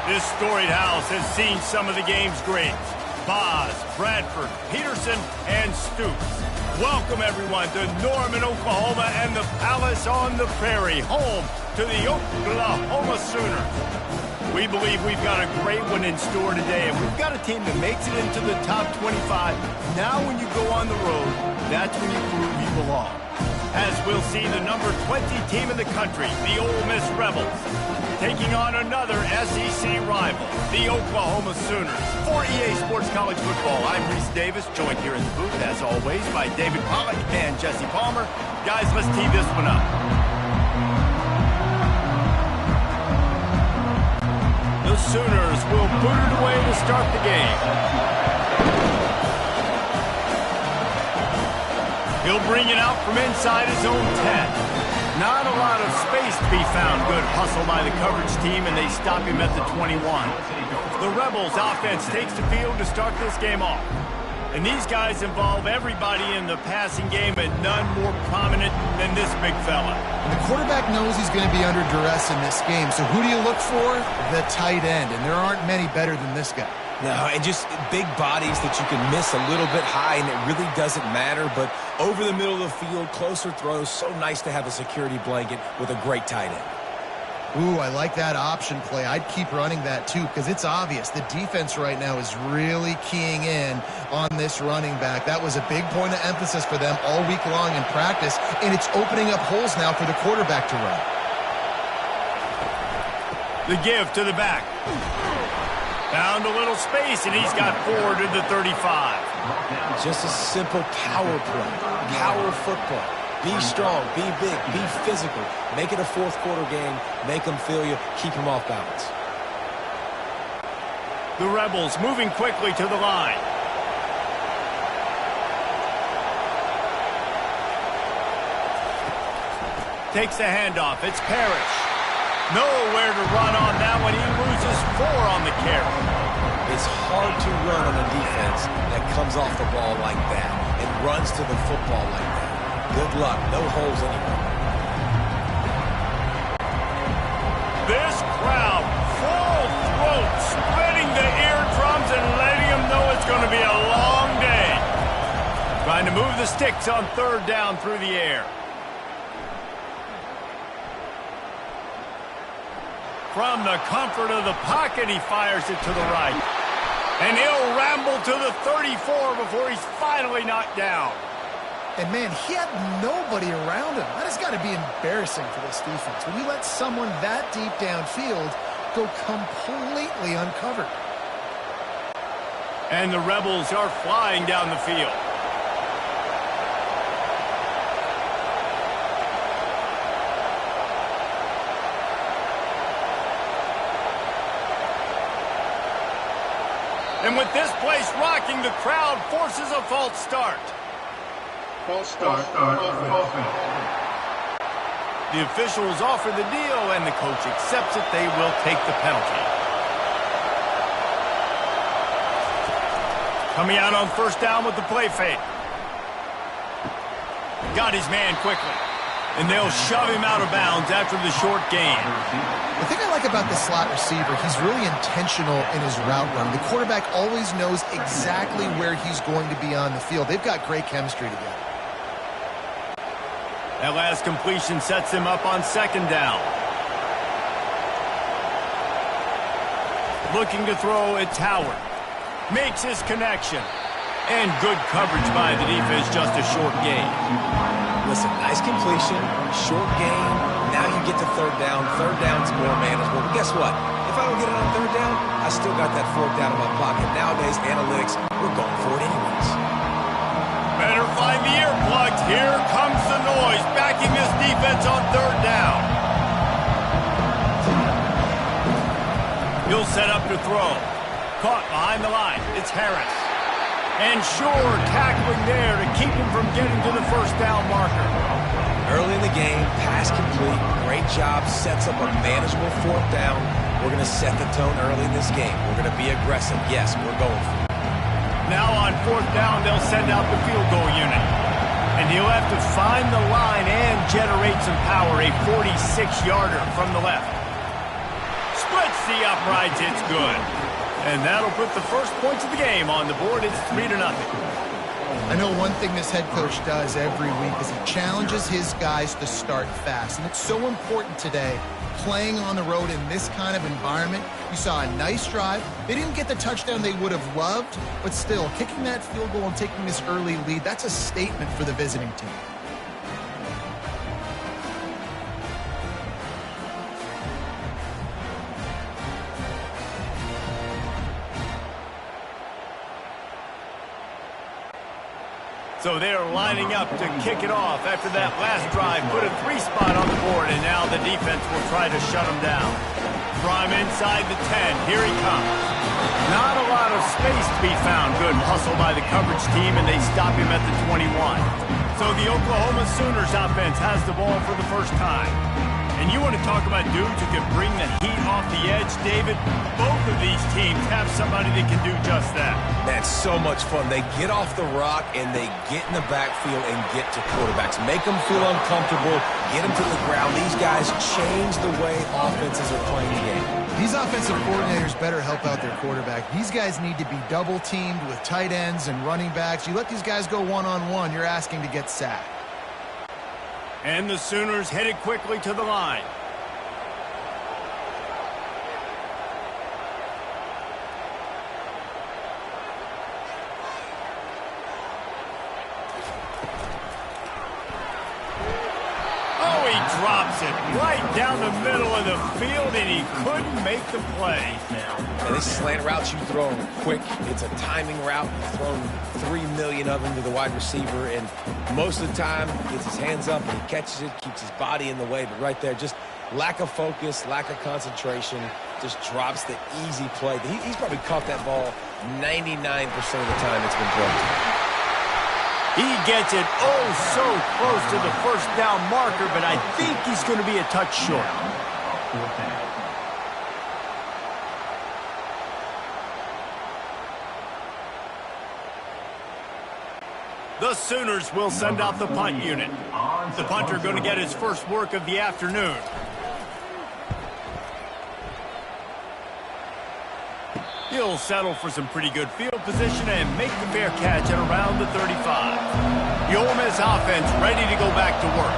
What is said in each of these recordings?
This storied house has seen some of the game's greats. Boz, Bradford, Peterson, and Stoops. Welcome, everyone, to Norman, Oklahoma, and the Palace on the Prairie, home to the Oklahoma Sooners. We believe we've got a great one in store today, and we've got a team that makes it into the top 25. Now when you go on the road, that's when you prove you belong. As we'll see the number 20 team in the country, the Ole Miss Rebels, taking on another SEC rival, the Oklahoma Sooners. For EA Sports College Football, I'm Reese Davis, joined here in the booth, as always, by David Pollack and Jesse Palmer. Guys, let's tee this one up. The Sooners will put it away to start the game. He'll bring it out from inside his own 10. Not a lot of space to be found. Good hustle by the coverage team, and they stop him at the 21. The Rebels offense takes the field to start this game off. And these guys involve everybody in the passing game, and none more prominent than this big fella. And the quarterback knows he's going to be under duress in this game. So who do you look for? The tight end. And there aren't many better than this guy. No, and just big bodies that you can miss a little bit high, and it really doesn't matter. But over the middle of the field, closer throws, so nice to have a security blanket with a great tight end. Ooh, I like that option play. I'd keep running that too, because it's obvious the defense right now is really keying in on this running back. That was a big point of emphasis for them all week long in practice, and it's opening up holes now for the quarterback to run. The give to the back. Found a little space, and he's got forward to the 35. Just a simple power play, power football. Be strong, be big, be physical. Make it a fourth-quarter game. Make them feel you. Keep them off balance. The Rebels moving quickly to the line. Takes the handoff. It's Parrish. Nowhere to run on that one. He loses 4 on the carry. It's hard to run on a defense that comes off the ball like that and runs to the football like that. Good luck. No holes anywhere. This crowd, full throat, spreading the eardrums and letting them know it's going to be a long day. Trying to move the sticks on third down through the air. From the comfort of the pocket, he fires it to the right. And he'll ramble to the 34 before he's finally knocked down. And, man, he had nobody around him. That has got to be embarrassing for this defense. When you let someone that deep downfield go completely uncovered. And the Rebels are flying down the field. And with this place rocking, the crowd forces a false start. False start offense. The officials offer the deal, and the coach accepts it. They will take the penalty. Coming out on first down with the play fake. Got his man quickly. And they'll shove him out of bounds after the short gain. The thing I like about the slot receiver, he's really intentional in his route run. The quarterback always knows exactly where he's going to be on the field. They've got great chemistry together. That last completion sets him up on second down. Looking to throw at Howard. Makes his connection. And good coverage by the defense, just a short gain. Listen, nice completion, short gain. Now you get to third down. Third down's more manageable. But guess what? If I don't get it on third down, I still got that fourth down in my pocket. Nowadays, analytics, we're going for it anyways. Better find the earplugs. Here comes the noise, backing this defense on third down. He'll set up to throw. Caught behind the line. It's Harris. And Shore tackling there to keep him from getting to the first down marker. Early in the game, pass complete. Great job. Sets up a manageable fourth down. We're going to set the tone early in this game. We're going to be aggressive. Yes, we're going for it. Now on fourth down, they'll send out the field goal unit. And he'll have to find the line and generate some power. A 46-yarder from the left. Split the uprights. It's good. And that'll put the first points of the game on the board. It's 3-0. I know one thing this head coach does every week is he challenges his guys to start fast. And it's so important today, playing on the road in this kind of environment. You saw a nice drive. They didn't get the touchdown they would have loved, but still, kicking that field goal and taking this early lead, that's a statement for the visiting team. So they're lining up to kick it off after that last drive. Put a 3-spot on the board, and now the defense will try to shut them down. From inside the 10, here he comes. Not a lot of space to be found. Good hustle by the coverage team, and they stop him at the 21. So the Oklahoma Sooners offense has the ball for the first time. And you want to talk about dudes who can bring the heat off the edge, David? Both of these teams have somebody that can do just that. That's so much fun. They get off the rock and they get in the backfield and get to quarterbacks. Make them feel uncomfortable, get them to the ground. These guys change the way offenses are playing the game. These offensive coordinators better help out their quarterback. These guys need to be double-teamed with tight ends and running backs. You let these guys go one-on-one, you're asking to get sacked. And the Sooners headed quickly to the line. Oh, he drops it right down the middle of the field, and he couldn't make the play. And these slant routes you throw them quick. It's a timing route. You've thrown 3 million of them to the wide receiver, and most of the time gets his hands up and he catches it, keeps his body in the way. But right there, just lack of focus, lack of concentration, just drops the easy play. He's probably caught that ball 99% of the time it's been thrown to him. He gets it oh so close to the first down marker, but I think he's going to be a touch short. The Sooners will send out the punt unit. The punter going to get his first work of the afternoon. He'll settle for some pretty good field position and make the fair catch at around the 35. The Ole Miss offense ready to go back to work.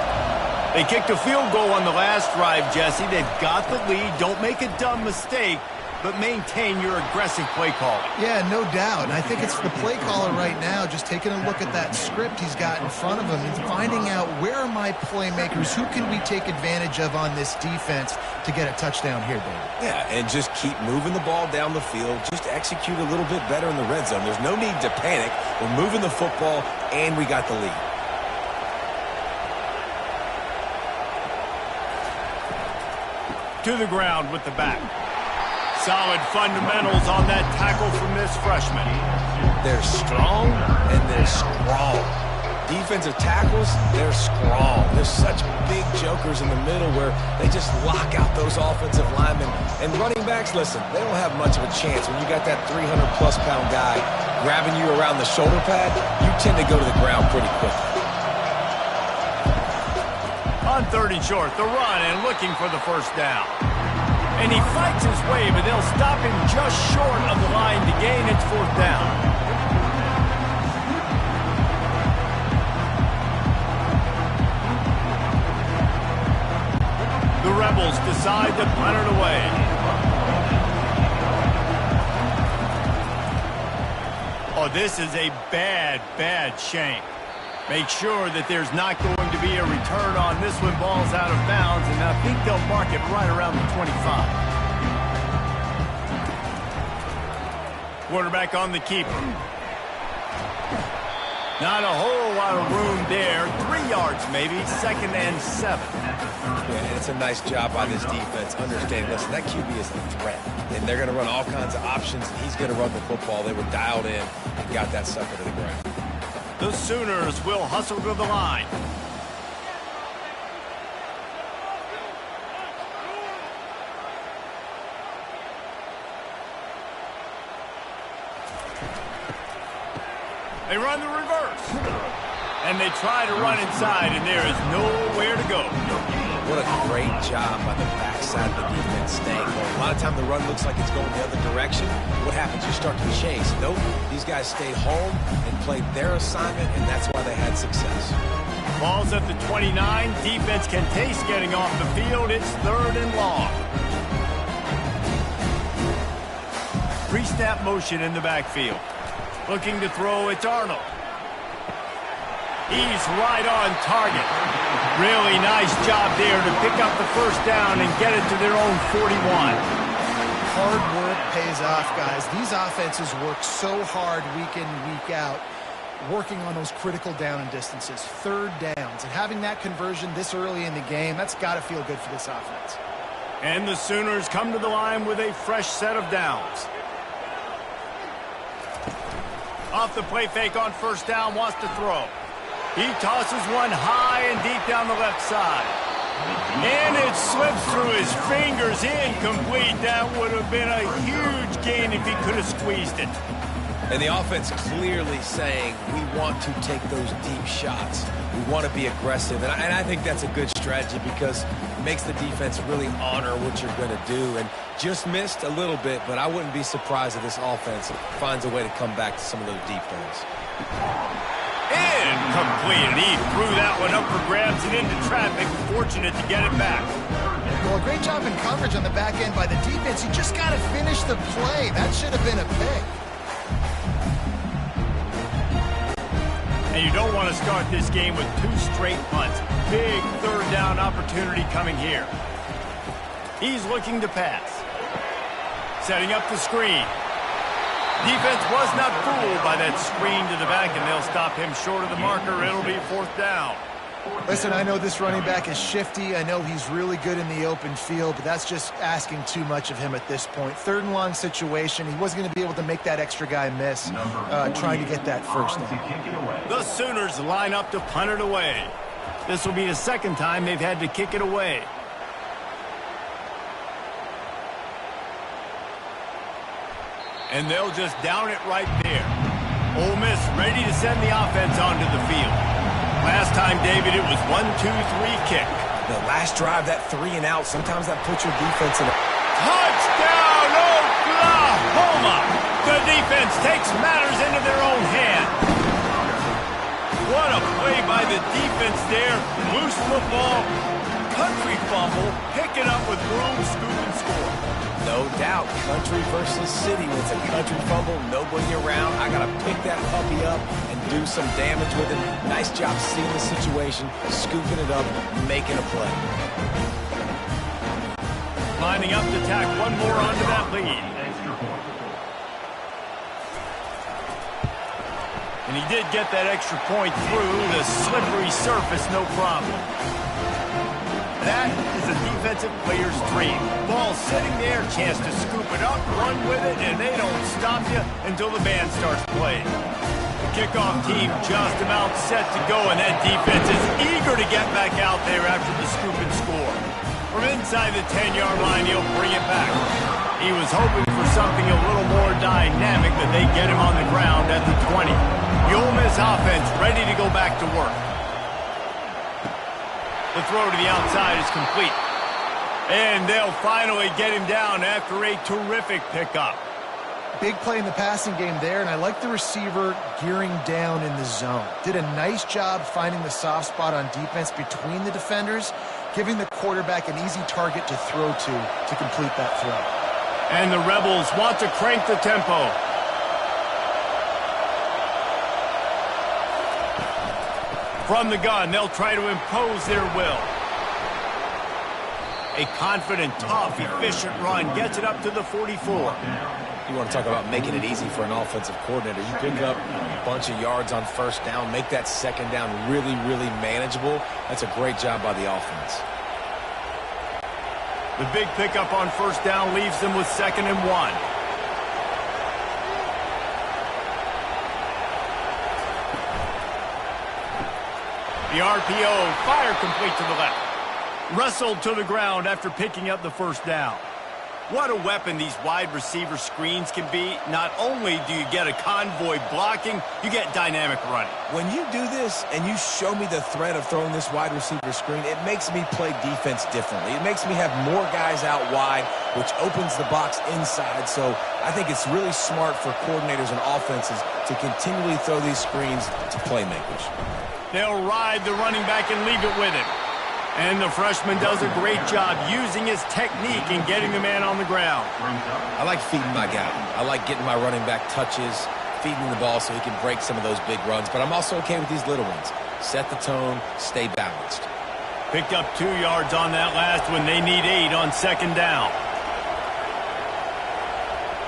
They kicked a field goal on the last drive, Jesse. They've got the lead. Don't make a dumb mistake, but maintain your aggressive play calling. Yeah, no doubt. And I think it's the play caller right now just taking a look at that script he's got in front of him and finding out where are my playmakers, who can we take advantage of on this defense to get a touchdown here, David. Yeah, and just keep moving the ball down the field. Just execute a little bit better in the red zone. There's no need to panic. We're moving the football, and we got the lead. To the ground with the back. Solid fundamentals on that tackle from this freshman. They're strong and they're strong. Defensive tackles, they're strong. There's such big jokers in the middle where they just lock out those offensive linemen. And running backs, listen, they don't have much of a chance. When you got that 300-plus pound guy grabbing you around the shoulder pad, you tend to go to the ground pretty quickly. On 3rd and short, the run and looking for the first down. And he fights his way, but they'll stop him just short of the line to gain its 4th down. The Rebels decide to punt it away. Oh, this is a bad, bad shank. Make sure that there's not going to be a return on this when ball's out of bounds, and I think they'll mark it right around the 25. Quarterback on the keeper. Not a whole lot of room there. 3 yards maybe, 2nd and 7. Yeah, it's a nice job by this defense. Understanding, listen, that QB is a threat, and they're going to run all kinds of options, and he's going to run the football. They were dialed in and got that sucker to the ground. The Sooners will hustle to the line. They run the reverse. And they try to run inside, and there is nowhere to go. What a great job by the backside of the defense staying home. A lot of time the run looks like it's going the other direction. What happens? You start to chase. Nope. These guys stayed home and played their assignment, and that's why they had success. Ball's at the 29. Defense can taste getting off the field. It's 3rd and long. Pre-snap motion in the backfield. Looking to throw, it's Arnold. He's right on target. Really nice job there to pick up the first down and get it to their own 41. Hard work pays off, guys. These offenses work so hard week in and week out, working on those critical down and distances, 3rd downs. And having that conversion this early in the game, that's got to feel good for this offense. And the Sooners come to the line with a fresh set of downs. Off the play fake on first down, wants to throw. He tosses one high and deep down the left side. And it slips through his fingers, incomplete. That would have been a huge gain if he could have squeezed it. And the offense clearly saying, we want to take those deep shots. We want to be aggressive. And I think that's a good strategy because it makes the defense really honor what you're going to do. And just missed a little bit, but I wouldn't be surprised if this offense finds a way to come back to some of those deep throws. Incomplete. He threw that one up for grabs and into traffic. Fortunate to get it back. Well, a great job in coverage on the back end by the defense. You just got to finish the play. That should have been a pick. And you don't want to start this game with 2 straight punts. Big 3rd down opportunity coming here. He's looking to pass. Setting up the screen. Defense was not fooled by that screen to the back, and they'll stop him short of the marker. It'll be 4th down. Listen, I know this running back is shifty. I know he's really good in the open field, but that's just asking too much of him at this point. 3rd and long situation. He wasn't going to be able to make that extra guy miss trying to get that first down. The Sooners line up to punt it away. This will be the 2nd time they've had to kick it away. And they'll just down it right there. Ole Miss ready to send the offense onto the field. Last time, David, it was 1-2-3 kick. The last drive, that 3 and out, sometimes that puts your defense in a... Touchdown, Oklahoma! The defense takes matters into their own hand. What a play by the defense there. Loose football, country fumble, pick it up with room, scoop, and score. No doubt, country versus city. When it's a country fumble, nobody around. I got to pick that puppy up and do some damage with it. Nice job seeing the situation, scooping it up, making a play. Lining up to tack one more onto that lead. And he did get that extra point through the slippery surface, no problem. That is a defensive player's dream. Ball sitting there, chance to scoop it up, run with it, and they don't stop you until the band starts playing. The kickoff team just about set to go, and that defense is eager to get back out there after the scoop and score. From inside the 10-yard line, he'll bring it back. He was hoping for something a little more dynamic, but they get him on the ground at the 20. The Ole Miss offense ready to go back to work. The throw to the outside is complete. And they'll finally get him down after a terrific pickup. Big play in the passing game there, and I like the receiver gearing down in the zone. Did a nice job finding the soft spot on defense between the defenders, giving the quarterback an easy target to throw to complete that throw. And the Rebels want to crank the tempo. From the gun, they'll try to impose their will. A confident, tough, efficient run gets it up to the 44. You want to talk about making it easy for an offensive coordinator. You pick up a bunch of yards on first down, make that second down really, really manageable. That's a great job by the offense. The big pickup on first down leaves them with 2nd and 1. The RPO, fire complete to the left. Wrestled to the ground after picking up the first down. What a weapon these wide receiver screens can be. Not only do you get a convoy blocking, you get dynamic running. When you do this and you show me the threat of throwing this wide receiver screen, it makes me play defense differently. It makes me have more guys out wide, which opens the box inside. So I think it's really smart for coordinators and offenses to continually throw these screens to playmakers. They'll ride the running back and leave it with him. And the freshman does a great job using his technique and getting the man on the ground. I like feeding my guy. I like getting my running back touches, feeding the ball so he can break some of those big runs. But I'm also okay with these little ones. Set the tone, stay balanced. Picked up 2 yards on that last one. They need 8 on second down.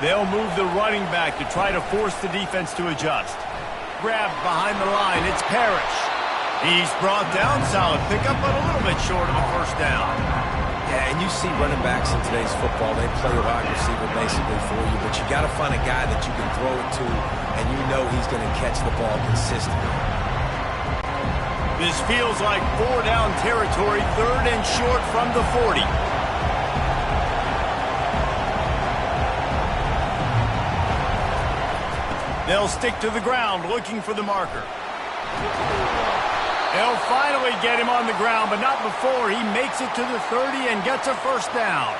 They'll move the running back to try to force the defense to adjust. Grabbed behind the line. It's Parrish. He's brought down. Solid pickup, but a little bit short of a first down. Yeah, and you see running backs in today's football, they play a wide receiver basically for you, but you got to find a guy that you can throw it to, and you know he's going to catch the ball consistently. This feels like 4-down territory, 3rd and short from the 40. They'll stick to the ground looking for the marker. They'll finally get him on the ground, but not before he makes it to the 30 and gets a first down.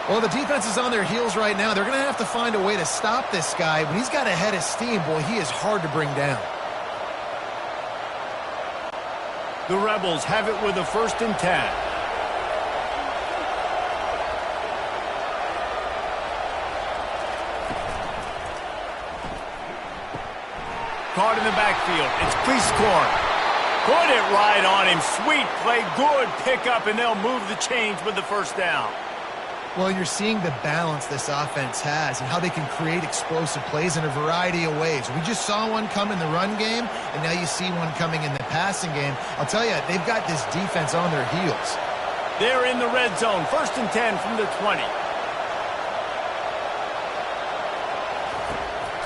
Well, the defense is on their heels right now. They're going to have to find a way to stop this guy. When he's got a head of steam, boy, he is hard to bring down. The Rebels have it with a 1st and 10. Caught in the backfield. It's Cleese. Put it right on him. Sweet play. Good pickup, and they'll move the chains with the first down. Well, you're seeing the balance this offense has and how they can create explosive plays in a variety of ways. We just saw one come in the run game, and now you see one coming in the passing game. I'll tell you, they've got this defense on their heels. They're in the red zone. 1st and 10 from the 20.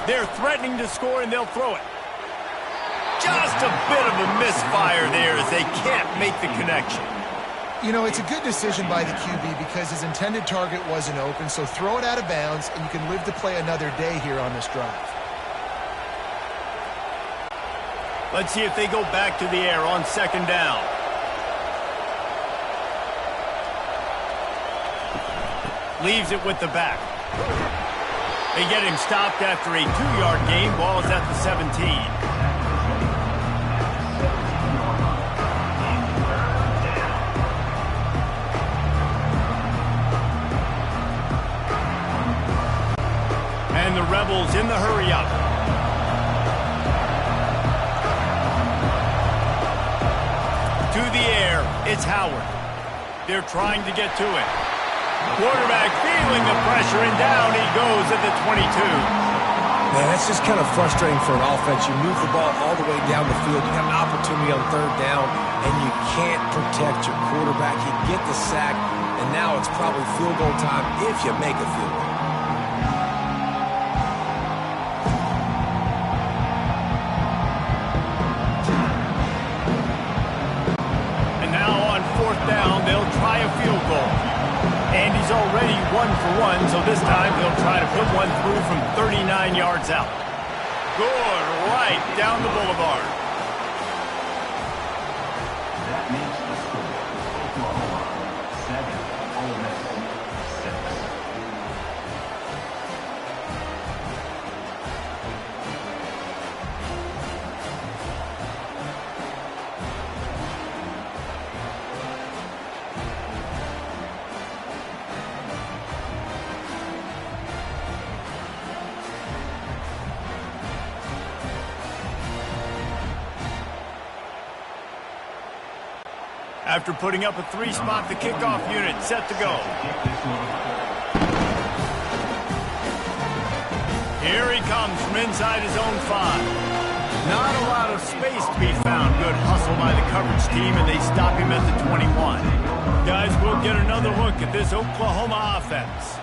They're threatening to score, and they'll throw it. Just a bit of a misfire there as they can't make the connection. You know, it's a good decision by the QB because his intended target wasn't open, so throw it out of bounds, and you can live to play another day here on this drive. Let's see if they go back to the air on 2nd down. Leaves it with the back. They get him stopped after a 2-yard gain. Ball is at the 17. And the Rebels in the hurry-up. To the air, it's Howard. They're trying to get to it. Quarterback feeling the pressure, and down he goes at the 22. Man, that's just kind of frustrating for an offense. You move the ball all the way down the field. You got an opportunity on 3rd down, and you can't protect your quarterback. You get the sack, and now it's probably field goal time if you make a field goal. And now on 4th down, they'll try a field goal. And he's already 1 for 1, so this time he'll try to put one through from 39 yards out. Good, right down the boulevard. That makes the score Oklahoma 7, Ole Miss 6. After putting up a 3-spot, the kickoff unit set to go. Here he comes from inside his own 5. Not a lot of space to be found. Good hustle by the coverage team, and they stop him at the 21. Guys, we'll get another look at this Oklahoma offense.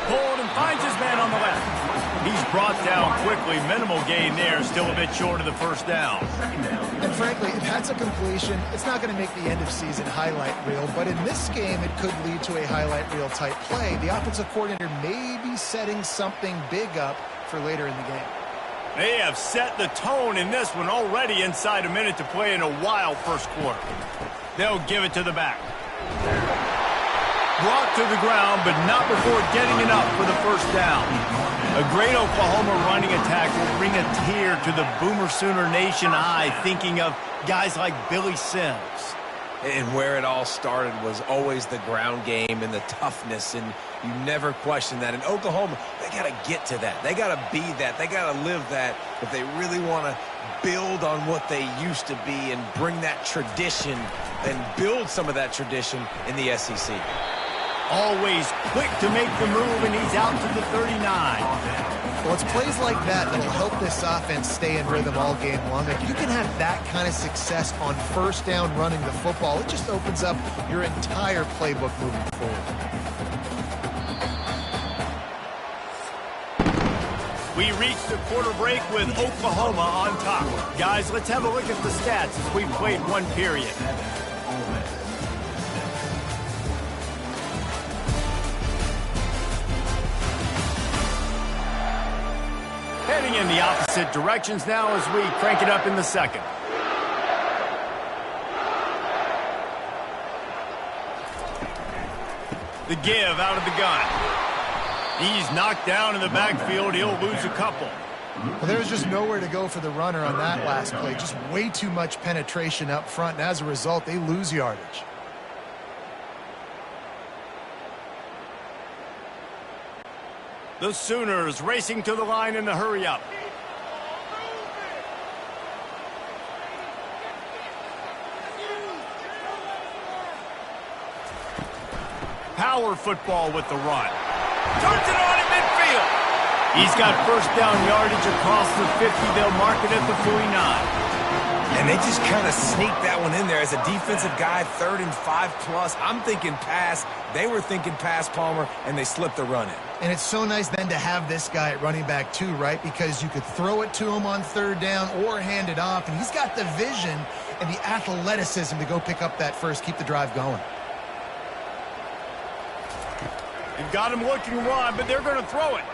Pulled and finds his man on the left. He's brought down quickly. Minimal gain there. Still a bit short of the first down. And frankly, if that's a completion, it's not going to make the end-of-season highlight reel. But in this game, it could lead to a highlight reel type play. The offensive coordinator may be setting something big up for later in the game. They have set the tone in this one already inside a minute to play in a wild first quarter. They'll give it to the back. Brought to the ground, but not before getting enough for the first down. A great Oklahoma running attack will bring a tear to the Boomer Sooner Nation eye, thinking of guys like Billy Sims. And where it all started was always the ground game and the toughness, and you never question that. In Oklahoma, they got to get to that. They got to be that. They got to live that if they really want to build on what they used to be and bring that tradition and build some of that tradition in the SEC. Always quick to make the move, and he's out to the 39. Well, it's plays like that that'll help this offense stay in rhythm all game long. If you can have that kind of success on first down running the football, it just opens up your entire playbook moving forward. We reach the quarter break with Oklahoma on top. Guys, let's have a look at the stats as we played one period. Heading in the opposite directions now as we crank it up in the second. The give out of the gun. He's knocked down in the backfield. He'll lose a couple. Well, there was just nowhere to go for the runner on that last play. Just way too much penetration up front, and as a result, they lose yardage. The Sooners racing to the line in the hurry-up. Power football with the run. Turns it on in midfield. He's got first down yardage across the 50. They'll mark it at the 49. And they just kind of sneaked that one in there as a defensive guy, 3rd and 5+. I'm thinking pass. They were thinking pass, Palmer, and they slipped the run in. And it's so nice then to have this guy at running back too, right? Because you could throw it to him on 3rd down or hand it off, and he's got the vision and the athleticism to go pick up that first, keep the drive going. They've got him looking run, but they're going to throw it.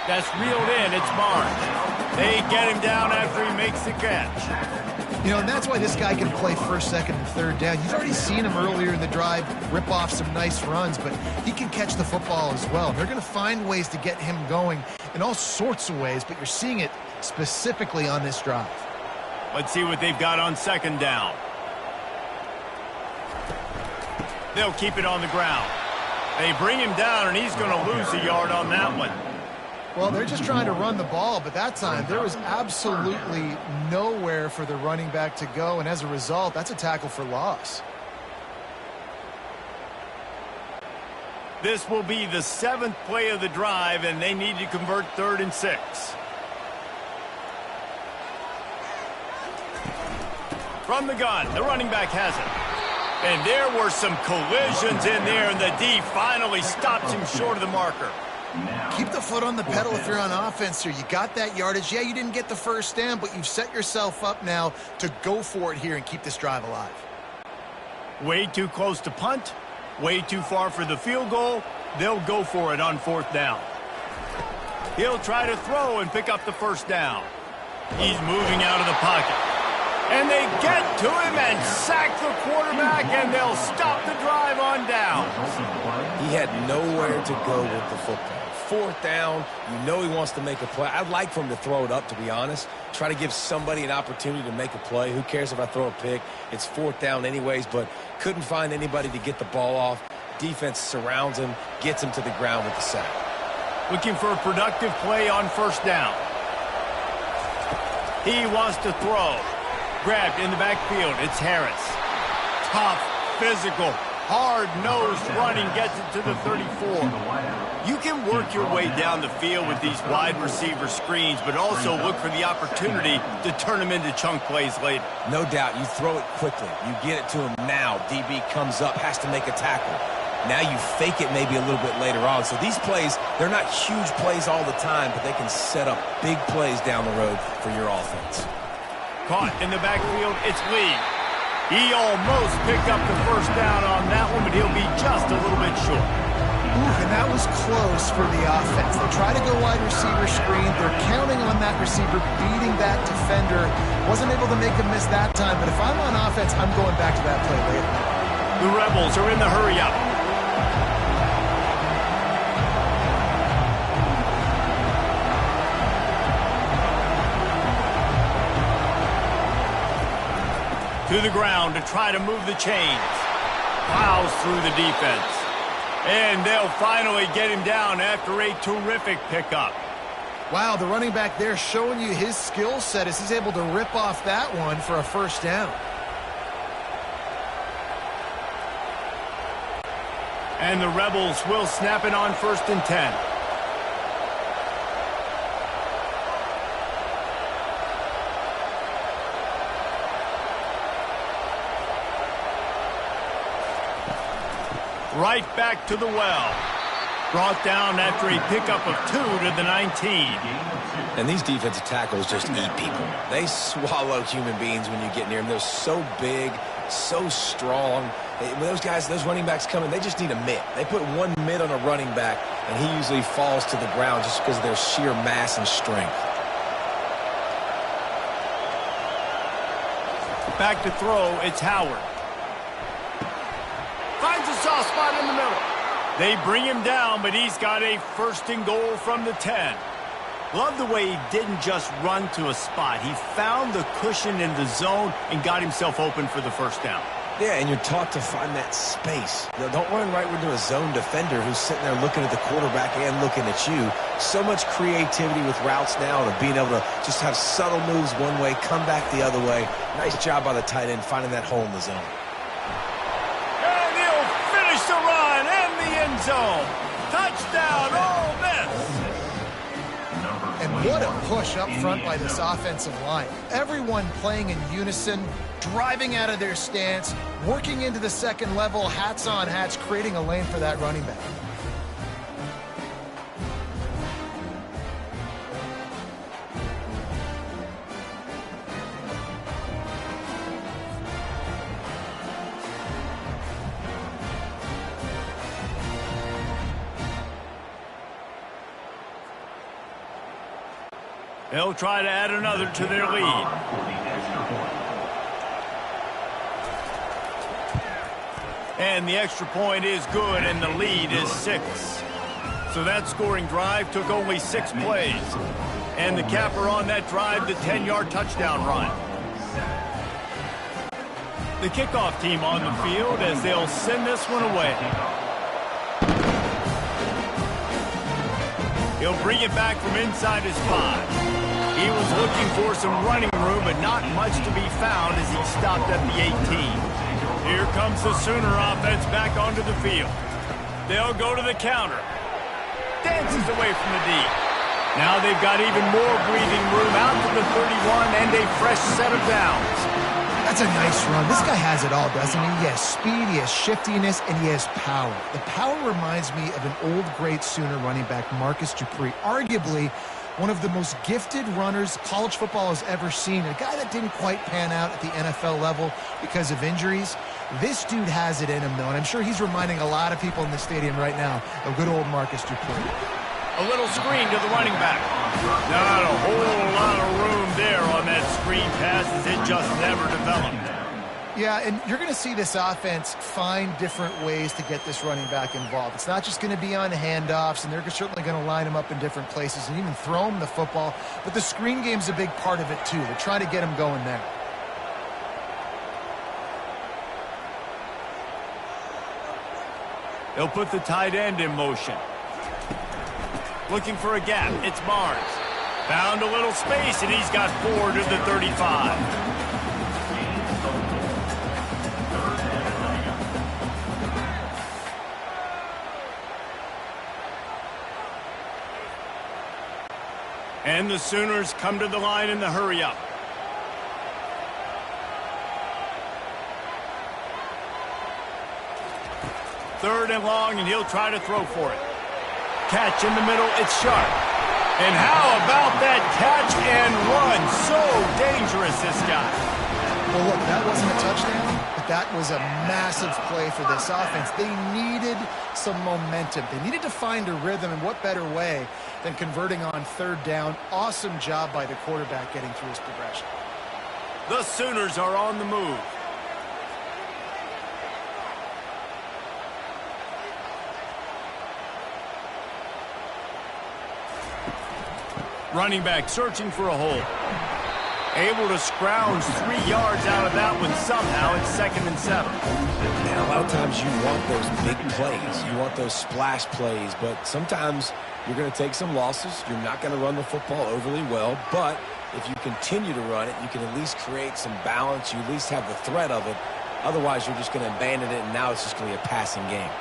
That's reeled in. It's Barnes. They get him down after he makes the catch. You know, and that's why this guy can play 1st, 2nd, and 3rd down. You've already seen him earlier in the drive rip off some nice runs, but he can catch the football as well. They're going to find ways to get him going in all sorts of ways, but you're seeing it specifically on this drive. Let's see what they've got on 2nd down. They'll keep it on the ground. They bring him down, and he's going to lose a yard on that one. Well, they're just trying to run the ball, but that time there was absolutely nowhere for the running back to go, and as a result, that's a tackle for loss. This will be the 7th play of the drive, and they need to convert 3rd and 6. From the gun, the running back has it. And there were some collisions in there, and the D finally stops him short of the marker. Keep the foot on the pedal if you're on offense here. You got that yardage. Yeah, you didn't get the first down, but you've set yourself up now to go for it here and keep this drive alive. Way too close to punt. Way too far for the field goal. They'll go for it on 4th down. He'll try to throw and pick up the first down. He's moving out of the pocket. And they get to him and sack the quarterback, and they'll stop the drive on down. He had nowhere to go with the football. 4th down, you know he wants to make a play. I'd like for him to throw it up, to be honest. Try to give somebody an opportunity to make a play. Who cares if I throw a pick? It's 4th down anyways, but couldn't find anybody to get the ball off. Defense surrounds him, gets him to the ground with the sack. Looking for a productive play on 1st down. He wants to throw. Grabbed in the backfield. It's Harris. Tough, physical, hard-nosed running gets it to the 34. You can work your way down the field with these wide receiver screens, but also look for the opportunity to turn them into chunk plays later. No doubt. You throw it quickly. You get it to him now. DB comes up, has to make a tackle. Now you fake it maybe a little bit later on. So these plays, they're not huge plays all the time, but they can set up big plays down the road for your offense. Caught in the backfield, it's Lee. He almost picked up the first down on that one, but he'll be just a little bit short. Ooh, and that was close for the offense. They try to go wide receiver screen. They're counting on that receiver beating that defender. Wasn't able to make a miss that time, but if I'm on offense, I'm going back to that play later. The Rebels are in the hurry-up. To the ground to try to move the chains. Plows through the defense. And they'll finally get him down after a terrific pickup. Wow, the running back there showing you his skill set as he's able to rip off that one for a first down. And the Rebels will snap it on 1st and 10. Right back to the well. Brought down after a pickup of 2 to the 19. And these defensive tackles just eat people. They swallow human beings when you get near them. They're so big, so strong. When those guys, those running backs come in, they just need a mitt. They put one mitt on a running back, and he usually falls to the ground just because of their sheer mass and strength. Back to throw, it's Howard. Finds a soft spot in the middle. They bring him down, but he's got a 1st and goal from the 10. Love the way he didn't just run to a spot. He found the cushion in the zone and got himself open for the first down. Yeah, and you're taught to find that space. Don't run right into a zone defender who's sitting there looking at the quarterback and looking at you. So much creativity with routes now to being able to just have subtle moves one way, come back the other way. Nice job by the tight end finding that hole in the zone. And he'll finish the run in the end zone. Touchdown, Ole Miss. And what a push up front by this offensive line. Everyone playing in unison, driving out of their stance, working into the second level, hats on hats, creating a lane for that running back. They'll try to add another to their lead. And the extra point is good, and the lead is 6. So that scoring drive took only 6 plays. And the capper on that drive, the 10-yard touchdown run. The kickoff team on the field as they'll send this one away. He'll bring it back from inside his 5. He was looking for some running room, but not much to be found as he stopped at the 18. Here comes the Sooner offense back onto the field. They'll go to the counter. Dances away from the D. Now they've got even more breathing room out to the 31 and a fresh set of downs. That's a nice run. This guy has it all, doesn't he? He has speed, he has shiftiness, and he has power. The power reminds me of an old great Sooner running back, Marcus Dupree. Arguably one of the most gifted runners college football has ever seen. A guy that didn't quite pan out at the NFL level because of injuries. This dude has it in him, though, and I'm sure he's reminding a lot of people in the stadium right now of good old Marcus Dupree. A little screen to the running back. Not a whole lot of room there on that screen pass as it just never developed. Yeah, and you're going to see this offense find different ways to get this running back involved. It's not just going to be on handoffs, and they're certainly going to line him up in different places and even throw him the football. But the screen game's a big part of it, too. They're trying to get him going there. They'll put the tight end in motion. Looking for a gap. It's Barnes. Found a little space, and he's got 4 to the 35. And the Sooners come to the line in the hurry-up. 3rd and long, and he'll try to throw for it. Catch in the middle, it's sharp. And how about that catch and run? So dangerous, this guy. Well, look, that wasn't a touchdown, but that was a massive play for this offense. They needed some momentum. They needed to find a rhythm, and what better way than converting on 3rd down. Awesome job by the quarterback getting through his progression. The Sooners are on the move. Running back searching for a hole. Able to scrounge 3 yards out of that one somehow. It's 2nd and 7. And a lot of times you want those big plays. You want those splash plays. But sometimes you're going to take some losses. You're not going to run the football overly well. But if you continue to run it, you can at least create some balance. You at least have the threat of it. Otherwise, you're just going to abandon it, and now it's just going to be a passing game.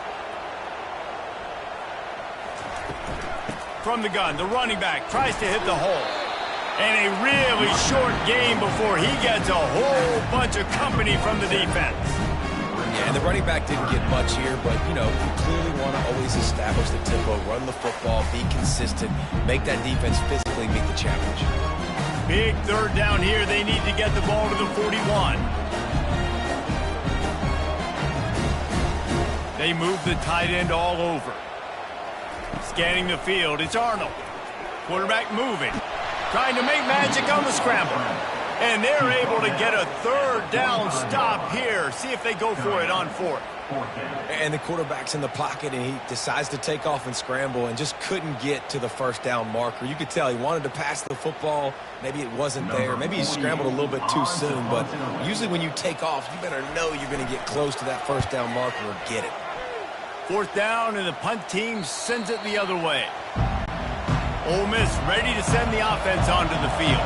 From the gun, the running back tries to hit the hole. And a really short game before he gets a whole bunch of company from the defense. Yeah, and the running back didn't get much here, but, you know, you clearly want to always establish the tempo, run the football, be consistent, make that defense physically meet the challenge. Big 3rd down here. They need to get the ball to the 41. They move the tight end all over. Scanning the field, it's Arnold. Quarterback moving. Trying to make magic on the scramble. And they're able to get a 3rd down stop here. See if they go for it on 4th. And the quarterback's in the pocket, and he decides to take off and scramble and just couldn't get to the 1st down marker. You could tell he wanted to pass the football. Maybe it wasn't there. Maybe he scrambled a little bit too soon. But usually when you take off, you better know you're going to get close to that 1st down marker or get it. 4th down, and the punt team sends it the other way. Ole Miss ready to send the offense onto the field.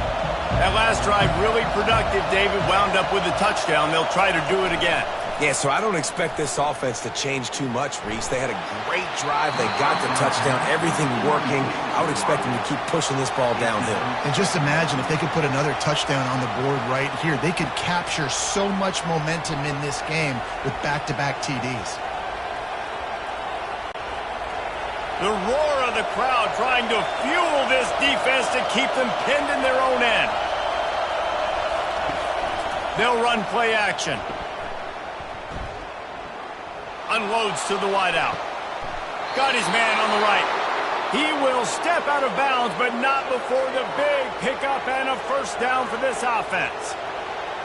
That last drive really productive. David wound up with a touchdown. They'll try to do it again. Yeah, so I don't expect this offense to change too much, Reese. They had a great drive. They got the touchdown. Everything working. I would expect them to keep pushing this ball downhill. And just imagine if they could put another touchdown on the board right here. They could capture so much momentum in this game with back-to-back TDs. The roar of the crowd trying to fuel this defense to keep them pinned in their own end. They'll run play action. Unloads to the wideout. Got his man on the right. He will step out of bounds, but not before the big pickup and a 1st down for this offense.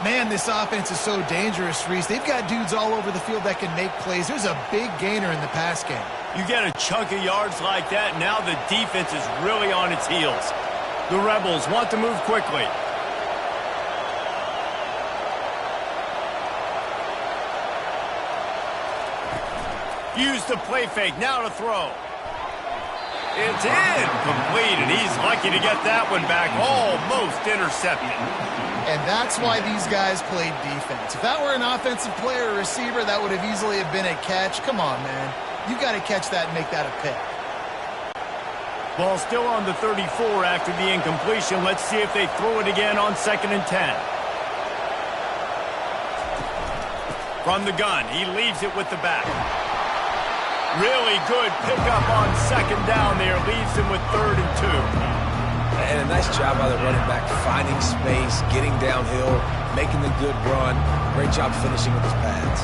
Man, this offense is so dangerous, Reese. They've got dudes all over the field that can make plays. There's a big gainer in the pass game. You get a chunk of yards like that, now the defense is really on its heels. The Rebels want to move quickly. Use the play fake, now to throw. It's incomplete, and he's lucky to get that one back, almost intercepted. And that's why these guys played defense. If that were an offensive player or receiver, that would have easily have been a catch. Come on, man. You got to catch that and make that a pick. Ball still on the 34 after the incompletion. Let's see if they throw it again on 2nd and 10. From the gun, he leaves it with the back. Really good pickup on 2nd down there. Leaves him with 3rd and 2. And a nice job by the running back, finding space, getting downhill, making the good run. Great job finishing with his pads.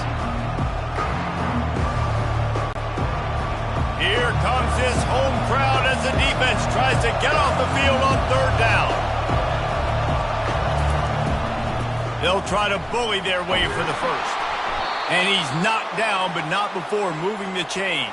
Here comes this home crowd as the defense tries to get off the field on 3rd down. They'll try to bully their way for the 1st. And he's knocked down, but not before moving the chains.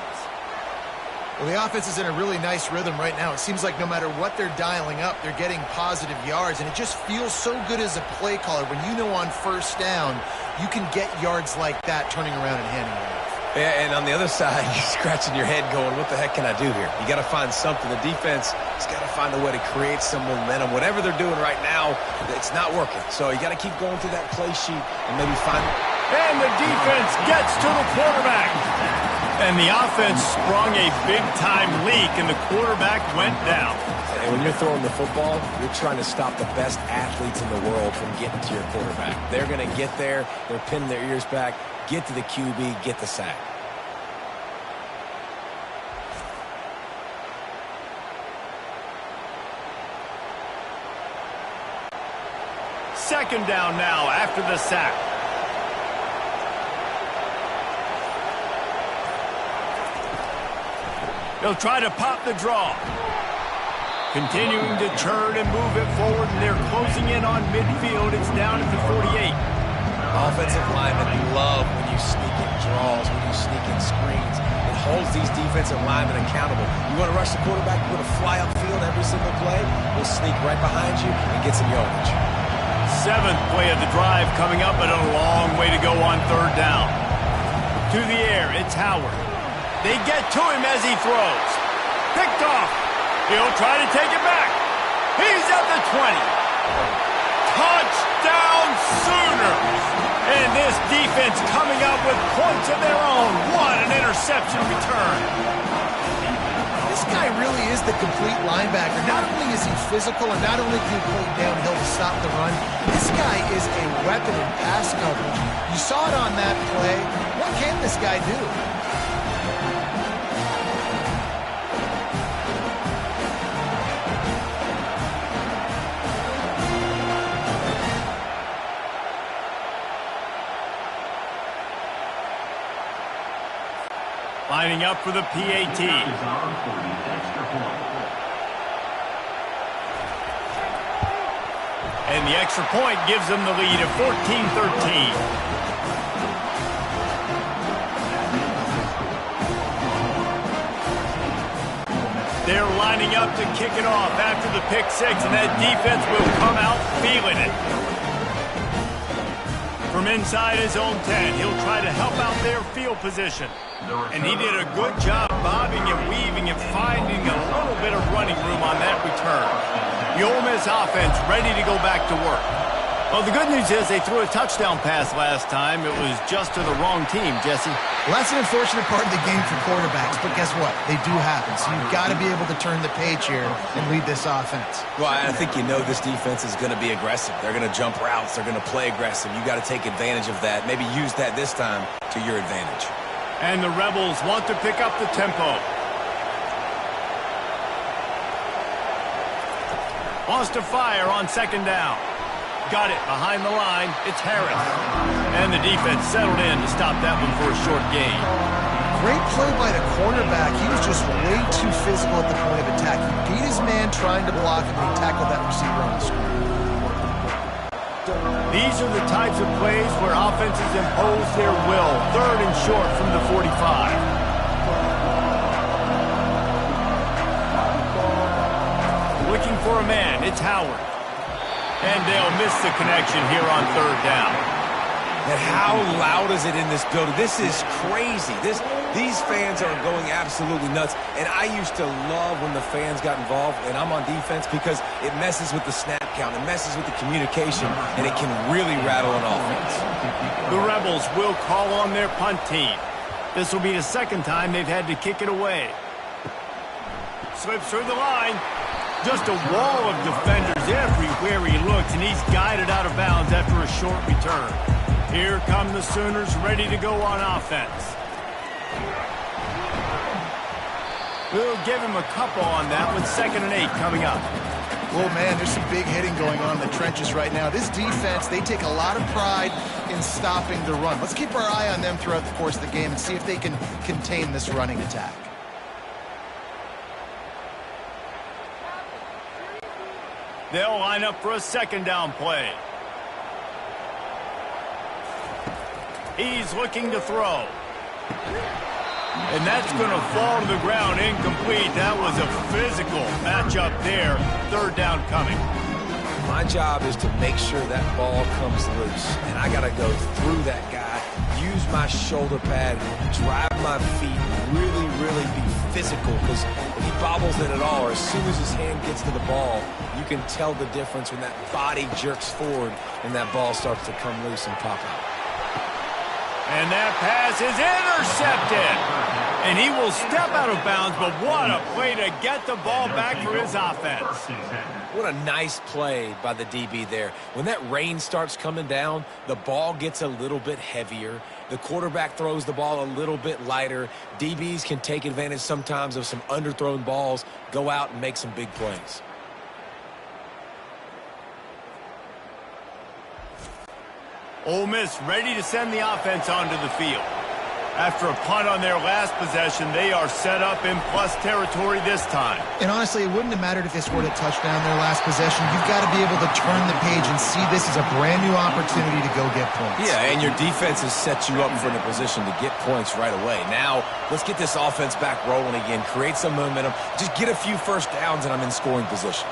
Well, the offense is in a really nice rhythm right now. It seems like no matter what they're dialing up, they're getting positive yards, and it just feels so good as a play caller when you know on 1st down you can get yards like that turning around and handing it off. Yeah, and on the other side, you're scratching your head going, what the heck can I do here? You got to find something. The defense has got to find a way to create some momentum. Whatever they're doing right now, it's not working. So you got to keep going through that play sheet and maybe find... And the defense gets to the quarterback. And the offense sprung a big-time leak, and the quarterback went down. And when you're throwing the football, you're trying to stop the best athletes in the world from getting to your quarterback. They're going to get there. They're pinning their ears back, get to the QB, get the sack. second down now after the sack. They'll try to pop the draw. Continuing to turn and move it forward, and they're closing in on midfield. It's down at the 48. Offensive linemen love when you sneak in draws, when you sneak in screens. It holds these defensive linemen accountable. You want to rush the quarterback, you want to fly upfield every single play, we'll sneak right behind you and get some yardage. 7th play of the drive coming up, but a long way to go on third down. To the air, it's Howard. They get to him as he throws. Picked off. He'll try to take it back. He's at the 20. Touchdown Sooners! And this defense coming up with points of their own. What an interception return. This guy really is the complete linebacker. Not only is he physical, and not only can he play downhill to stop the run, this guy is a weapon in pass coverage. You saw it on that play. What can this guy do? Lining up for the PAT. And the extra point gives them the lead of 14-13. They're lining up to kick it off after the pick six, and that defense will come out feeling it. From inside his own 10, he'll try to help out their field position. And he did a good job bobbing and weaving and finding a little bit of running room on that return. The Ole Miss offense ready to go back to work. Well, the good news is they threw a touchdown pass last time. It was just to the wrong team, Jesse. Well, that's an unfortunate part of the game for quarterbacks, but guess what? They do happen, so you've got to be able to turn the page here and lead this offense. Well, I think you know this defense is going to be aggressive. They're going to jump routes. They're going to play aggressive. You got to take advantage of that. Maybe use that this time to your advantage. And the Rebels want to pick up the tempo. Wants to fire on second down. Got it behind the line. It's Harris. And the defense settled in to stop that one for a short gain. Great play by the cornerback. He was just way too physical at the point of attack. He beat his man trying to block him, and he tackled that receiver on the screen. These are the types of plays where offenses impose their will. 3rd and short from the 45. Looking for a man. It's Howard. And they'll miss the connection here on third down. And how loud is it in this building? This is crazy. These fans are going absolutely nuts. And I used to love when the fans got involved, and I'm on defense, because it messes with the snap count. It messes with the communication, and it can really rattle an offense. The Rebels will call on their punt team. This will be the second time they've had to kick it away. Slips through the line. Just a wall of defenders everywhere he looks, and he's guided out of bounds after a short return. Here come the Sooners ready to go on offense. We'll give him a couple on that with 2nd and 8 coming up. Well, man, there's some big hitting going on in the trenches right now. This defense, they take a lot of pride in stopping the run. Let's keep our eye on them throughout the course of the game and see if they can contain this running attack. They'll line up for a second down play. He's looking to throw. And that's going to fall to the ground incomplete. That was a physical matchup there. 3rd down coming. My job is to make sure that ball comes loose. And I got to go through that guy, use my shoulder pad, drive my feet, really be physical. Because if he bobbles it at all, or as soon as his hand gets to the ball, you can tell the difference when that body jerks forward and that ball starts to come loose and pop out. And that pass is intercepted. And he will step out of bounds, but what a play to get the ball back for his offense. What a nice play by the DB there. When that rain starts coming down, the ball gets a little bit heavier. The quarterback throws the ball a little bit lighter. DBs can take advantage sometimes of some underthrown balls, go out and make some big plays. Ole Miss ready to send the offense onto the field. After a punt on their last possession, they are set up in plus territory this time. And honestly, it wouldn't have mattered if they scored a touchdown their last possession. You've got to be able to turn the page and see this as a brand new opportunity to go get points. Yeah, and your defense has set you up for the position to get points right away. Now, let's get this offense back rolling again, create some momentum, just get a few first downs, and I'm in scoring position.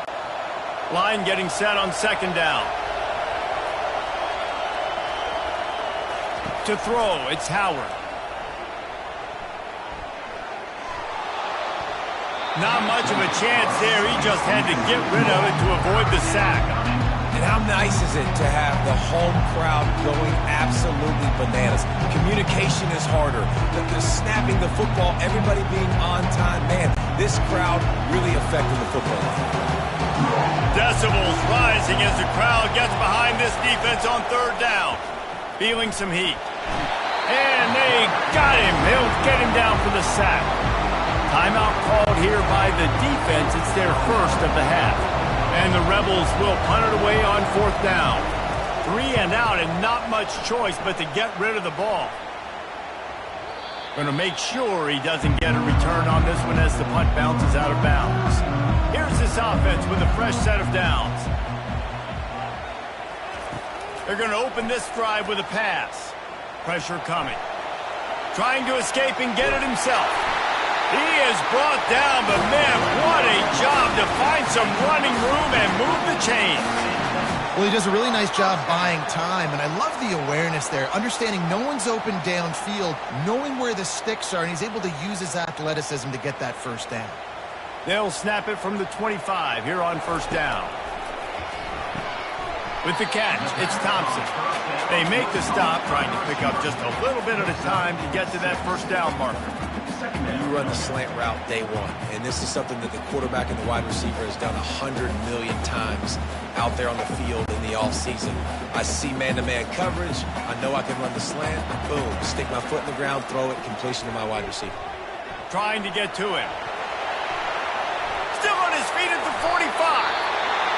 Line getting set on second down. To throw, it's Howard. Not much of a chance there. He just had to get rid of it to avoid the sack. And how nice is it to have the home crowd going absolutely bananas? Communication is harder. The snapping the football, everybody being on time. Man, this crowd really affected the football game. Decibels rising as the crowd gets behind this defense on third down. Feeling some heat. And they got him. They'll get him down for the sack. Timeout called here by the defense. It's their first of the half. And the Rebels will punt it away on fourth down. 3 and out and not much choice but to get rid of the ball. Going to make sure he doesn't get a return on this one as the punt bounces out of bounds. Here's this offense with a fresh set of downs. They're going to open this drive with a pass. Pressure coming. Trying to escape and get it himself. He is brought down, but man, what a job to find some running room and move the chains. Well, he does a really nice job buying time, and I love the awareness there, understanding no one's open downfield, knowing where the sticks are, and he's able to use his athleticism to get that first down. They'll snap it from the 25 here on first down. With the catch, it's Thompson. They make the stop, trying to pick up just a little bit at a time to get to that first down marker. You run the slant route day one, and this is something that the quarterback and the wide receiver has done 100 million times out there on the field in the offseason. I see man-to-man coverage. I know I can run the slant. Boom, stick my foot in the ground, throw it, completion to my wide receiver. Trying to get to him. Still on his feet at the 45.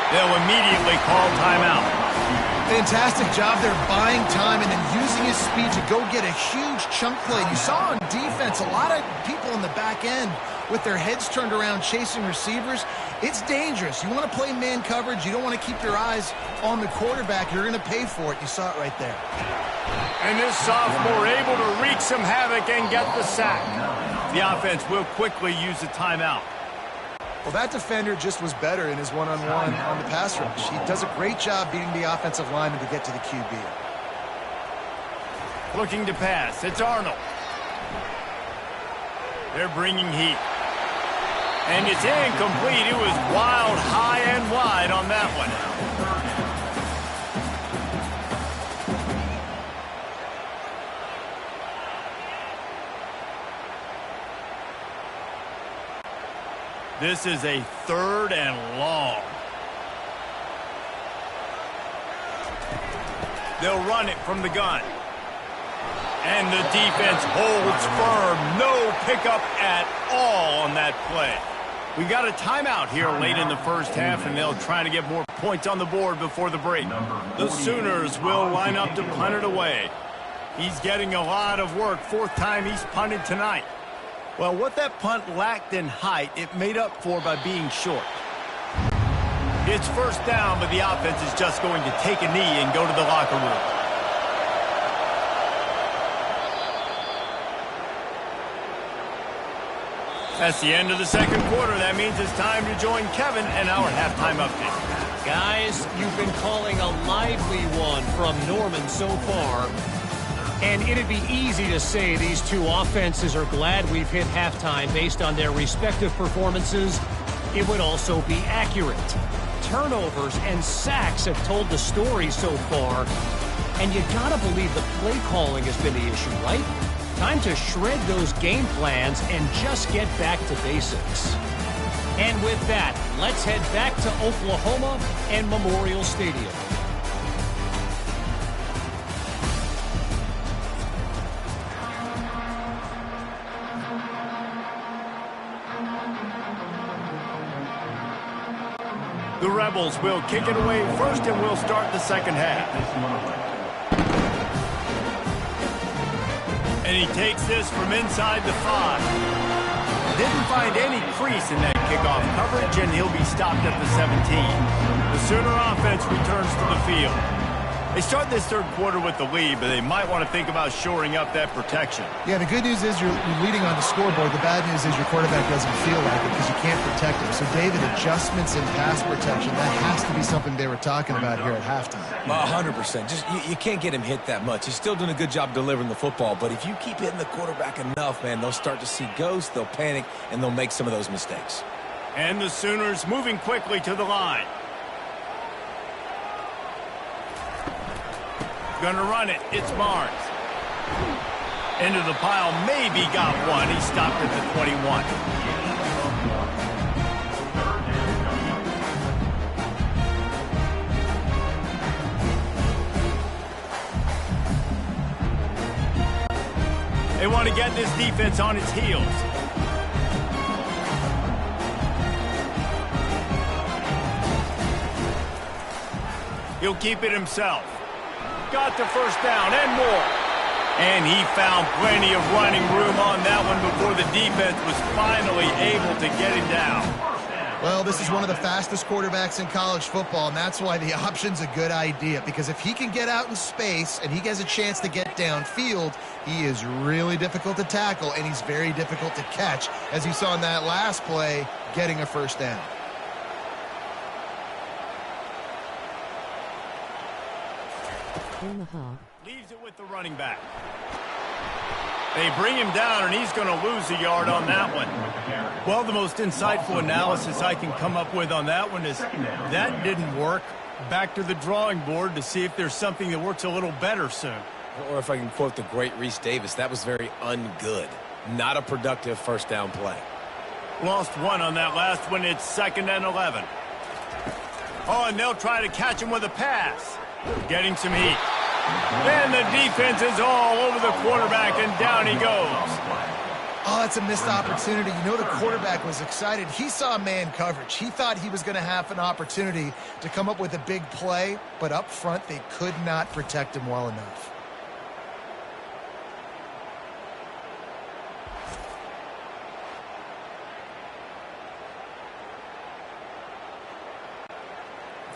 They'll immediately call timeout. Fantastic job there buying time and then using his speed to go get a huge chunk play. You saw on defense a lot of people in the back end with their heads turned around chasing receivers. It's dangerous. You want to play man coverage. You don't want to keep your eyes on the quarterback. You're going to pay for it. You saw it right there. And this sophomore able to wreak some havoc and get the sack. The offense will quickly use a timeout. Well, that defender just was better in his one-on-one on the pass rush. He does a great job beating the offensive lineman to get to the QB. Looking to pass. It's Arnold. They're bringing heat. And it's incomplete. It was wild, high, and wide on that one. This is a third and long. They'll run it from the gun. And the defense holds firm. No pickup at all on that play. We got a timeout here late in the first half, and they'll try to get more points on the board before the break. The Sooners will line up to punt it away. He's getting a lot of work. Fourth time he's punted tonight. Well, what that punt lacked in height, it made up for by being short. It's first down, but the offense is just going to take a knee and go to the locker room. That's the end of the second quarter. That means it's time to join Kevin and our halftime update. Guys, you've been calling a lively one from Norman so far. And it'd be easy to say these two offenses are glad we've hit halftime based on their respective performances. It would also be accurate. Turnovers and sacks have told the story so far. And you gotta believe the play calling has been the issue, right? Time to shred those game plans and just get back to basics. And with that, let's head back to Oklahoma and Memorial Stadium. The Rebels will kick it away first, and we'll start the second half. And he takes this from inside the 5. Didn't find any crease in that kickoff coverage, and he'll be stopped at the 17. The Sooner offense returns to the field. They start this third quarter with the lead, but they might want to think about shoring up that protection. Yeah, the good news is you're leading on the scoreboard. The bad news is your quarterback doesn't feel like it because you can't protect him. So, David, adjustments in pass protection, that has to be something they were talking about here at halftime. 100%. Just you can't get him hit that much. He's still doing a good job delivering the football, but if you keep hitting the quarterback enough, man, they'll start to see ghosts, they'll panic, and they'll make some of those mistakes. And the Sooners moving quickly to the line. Gonna run it. It's Barnes. Into the pile. Maybe got one. He stopped at the 21. They want to get this defense on its heels. He'll keep it himself. Got the first down and more. And he found plenty of running room on that one before the defense was finally able to get him down. Well, this is one of the fastest quarterbacks in college football, and that's why the option's a good idea. Because if he can get out in space and he has a chance to get downfield, he is really difficult to tackle, and he's very difficult to catch, as you saw in that last play, getting a first down. Leaves it with the running back. They bring him down, and he's going to lose a yard on that one. Well, the most insightful analysis I can come up with on that one is that didn't work. Back to the drawing board to see if there's something that works a little better soon. Or if I can quote the great Reese Davis, that was very ungood. Not a productive first down play. Lost one on that last one. It's 2nd and 11. Oh, and they'll try to catch him with a pass. Getting some heat. And the defense is all over the quarterback, and down he goes. Oh, that's a missed opportunity. You know, the quarterback was excited. He saw man coverage. He thought he was going to have an opportunity to come up with a big play, but up front, they could not protect him well enough.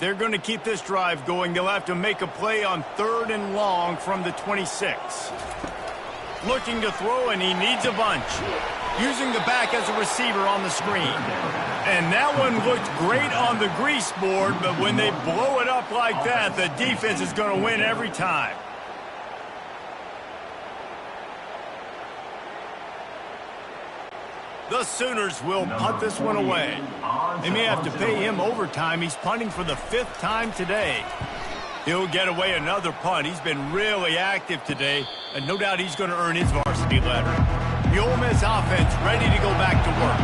They're going to keep this drive going. They'll have to make a play on 3rd and long from the 26. Looking to throw, and he needs a bunch. Using the back as a receiver on the screen. And that one looked great on the grease board, but when they blow it up like that, the defense is going to win every time. The Sooners will punt this one away. They may have to pay him overtime. He's punting for the 5th time today. He'll get away another punt. He's been really active today, and no doubt he's going to earn his varsity letter. The Ole Miss offense ready to go back to work.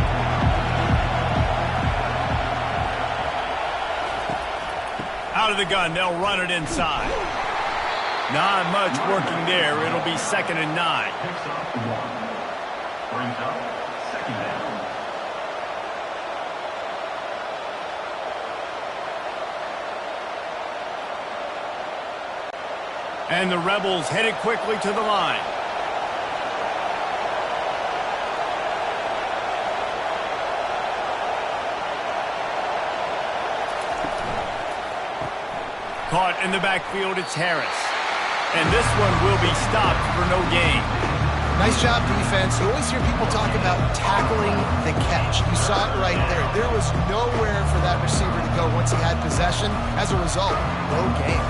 Out of the gun, they'll run it inside. Not much working there. It'll be 2nd and 9. Brings up 2nd down. And the Rebels headed quickly to the line. Caught in the backfield, it's Harris. And this one will be stopped for no gain. Nice job, defense. You always hear people talk about tackling the catch. You saw it right there. There was nowhere for that receiver to go once he had possession. As a result, no gain.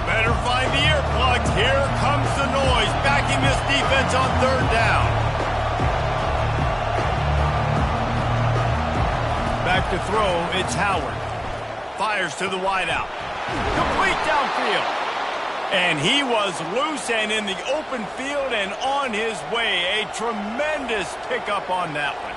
Better find the earplugs. Here comes the noise, backing this defense on 3rd down. Back to throw, it's Howard. Fires to the wideout. Complete downfield. And he was loose and in the open field and on his way. A tremendous pickup on that one.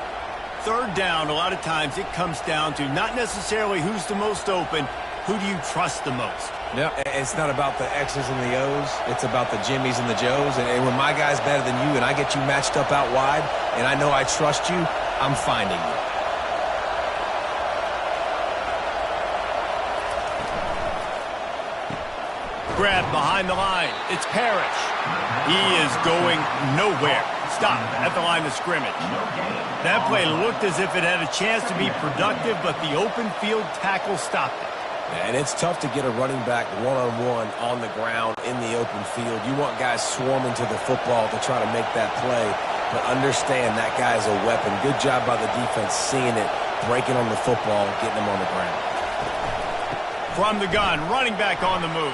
3rd down, a lot of times it comes down to not necessarily who's the most open, who do you trust the most? No, it's not about the X's and the O's. It's about the Jimmies and the Joes. And when my guy's better than you and I get you matched up out wide and I know I trust you, I'm finding you. Grabbed behind behind the line. It's Parrish. He is going nowhere. Stop at the line of scrimmage. That play looked as if it had a chance to be productive, but the open field tackle stopped it. And it's tough to get a running back one-on-one on the ground in the open field. You want guys swarming to the football to try to make that play, but understand that guy's a weapon. Good job by the defense seeing it, breaking on the football, getting him on the ground. From the gun, running back on the move.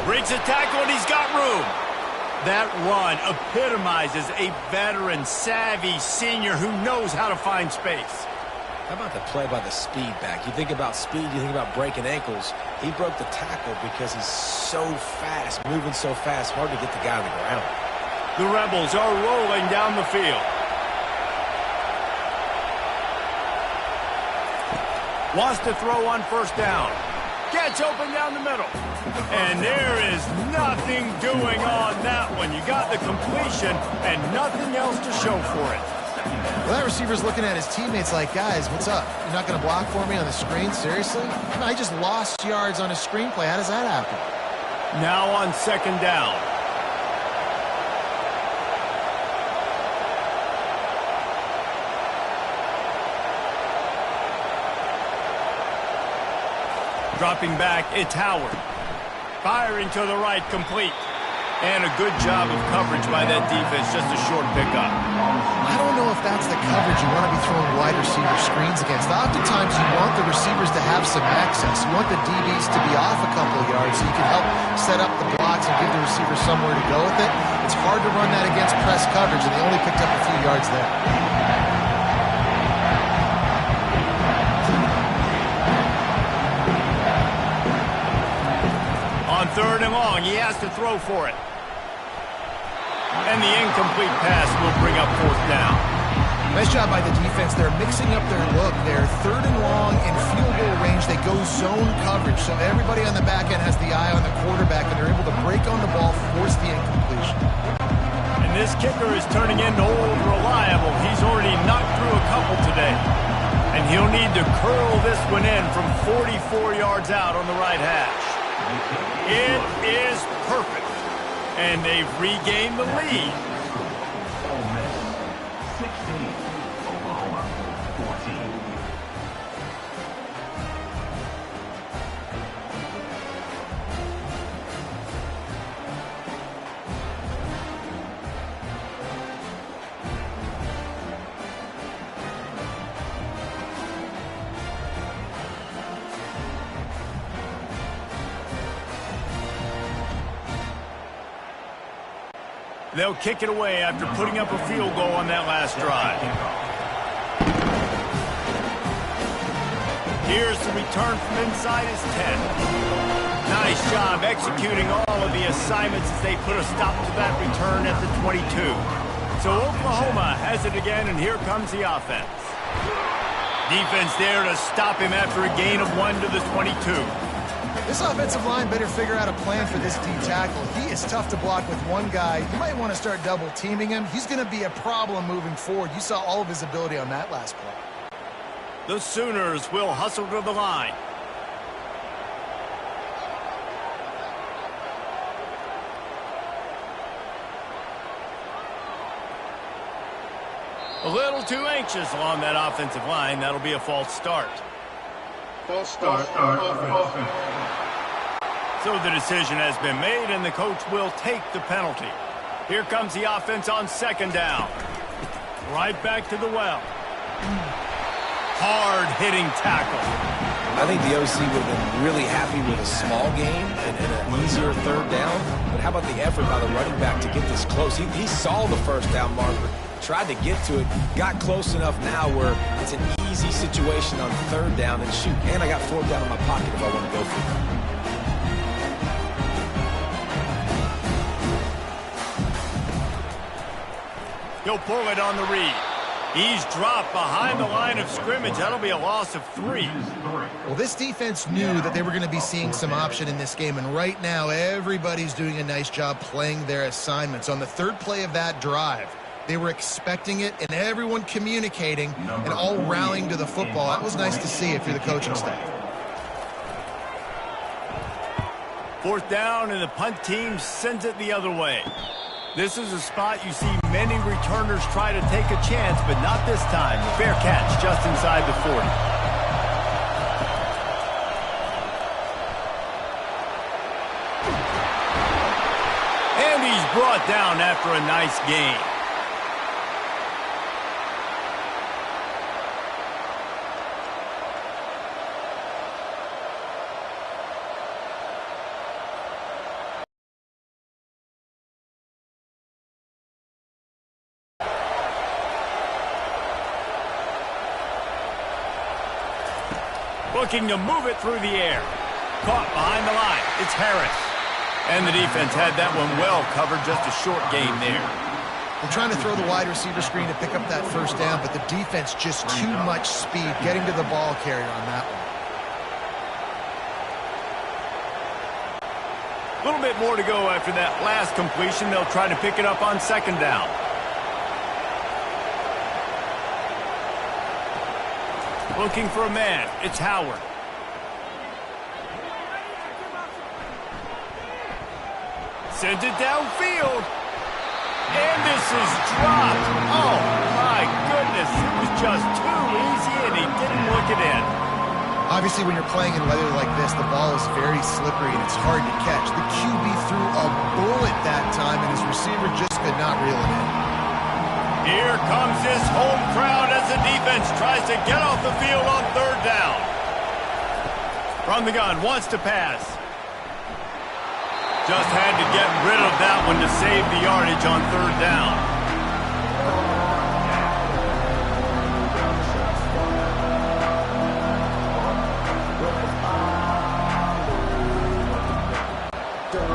Breaks a tackle, and he's got room. That run epitomizes a veteran, savvy senior who knows how to find space. How about the play by the speed back? You think about speed, you think about breaking ankles. He broke the tackle because he's so fast, moving so fast, hard to get the guy on the ground. The Rebels are rolling down the field. Wants to throw on first down. Gets open down the middle. And there is nothing doing on that one. You got the completion and nothing else to show for it. Well, that receiver's looking at his teammates like, guys, what's up? You're not going to block for me on the screen? Seriously? No, I just lost yards on a screenplay. How does that happen? Now on second down. Dropping back, it's Howard. Firing to the right, complete. And a good job of coverage by that defense, just a short pickup. I don't know if that's the coverage you want to be throwing wide receiver screens against. Oftentimes, you want the receivers to have some access. You want the DBs to be off a couple of yards so you can help set up the blocks and give the receiver somewhere to go with it. It's hard to run that against press coverage, and they only picked up a few yards there. On third and long, he has to throw for it. And the incomplete pass will bring up fourth down. Nice job by the defense. They're mixing up their look. They're third and long in field goal range. They go zone coverage, so everybody on the back end has the eye on the quarterback, and they're able to break on the ball, force the incompletion. And this kicker is turning into old reliable. He's already knocked through a couple today. And he'll need to curl this one in from 44 yards out on the right hash. It is perfect. And they've regained the lead. Ole Miss 16, Oklahoma 14. They'll kick it away after putting up a field goal on that last drive. Here's the return from inside his 10. Nice job executing all of the assignments as they put a stop to that return at the 22. So Oklahoma has it again, and here comes the offense. Defense there to stop him after a gain of 1 to the 22. This offensive line better figure out a plan for this D tackle. He is tough to block with one guy. You might want to start double teaming him. He's going to be a problem moving forward. You saw all of his ability on that last play. The Sooners will hustle to the line. A little too anxious along that offensive line. That'll be a false start. False start offense. So the decision has been made, and the coach will take the penalty. Here comes the offense on second down. Right back to the well. Hard-hitting tackle. I think the OC would have been really happy with a small game and an easier third down. But how about the effort by the running back to get this close? He saw the first down marker, tried to get to it, got close enough now where it's an easy situation on third down and shoot. And I got fourth down in my pocket if I want to go for it. He'll pull it on the read. He's dropped behind the line of scrimmage. That'll be a loss of 3. Well, this defense knew that they were going to be seeing some option in this game, and right now everybody's doing a nice job playing their assignments. On the third play of that drive, they were expecting it, and everyone communicating and all rallying to the football. That was nice to see if you're the coaching staff. Fourth down, and the punt team sends it the other way. This is a spot you see many returners try to take a chance, but not this time. Fair catch just inside the 40. And he's brought down after a nice gain. Looking to move it through the air. Caught behind the line. It's Harris. And the defense had that one well covered, just a short gain there. They're trying to throw the wide receiver screen to pick up that first down, but the defense just too much speed getting to the ball carrier on that one. A little bit more to go after that last completion. They'll try to pick it up on second down. Looking for a man. It's Howard. Sends it downfield. And this is dropped. Oh, my goodness. It was just too easy, and he didn't look it in. Obviously, when you're playing in weather like this, the ball is very slippery and it's hard to catch. The QB threw a bullet that time, and his receiver just could not reel it in. Here comes this home crowd as the defense tries to get off the field on third down. From the gun, wants to pass. Just had to get rid of that one to save the yardage on third down.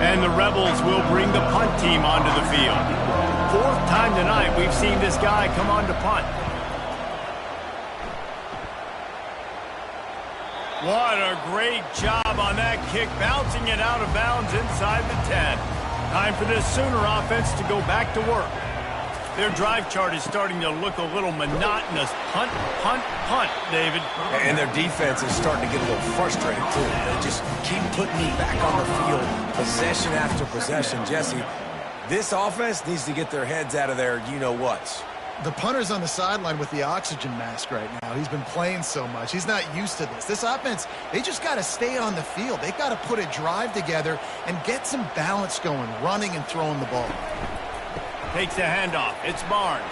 And the Rebels will bring the punt team onto the field. Fourth time tonight we've seen this guy come on to punt. What a great job on that kick, bouncing it out of bounds inside the 10. Time for this Sooner offense to go back to work. Their drive chart is starting to look a little monotonous. Punt, punt, punt, David. And their defense is starting to get a little frustrated, too. They just keep putting me back on the field, possession after possession. Jesse, this offense needs to get their heads out of their you-know-whats. The punter's on the sideline with the oxygen mask right now. He's been playing so much. He's not used to this. This offense, they just got to stay on the field. They've got to put a drive together and get some balance going, running and throwing the ball. Takes the handoff. It's Barnes.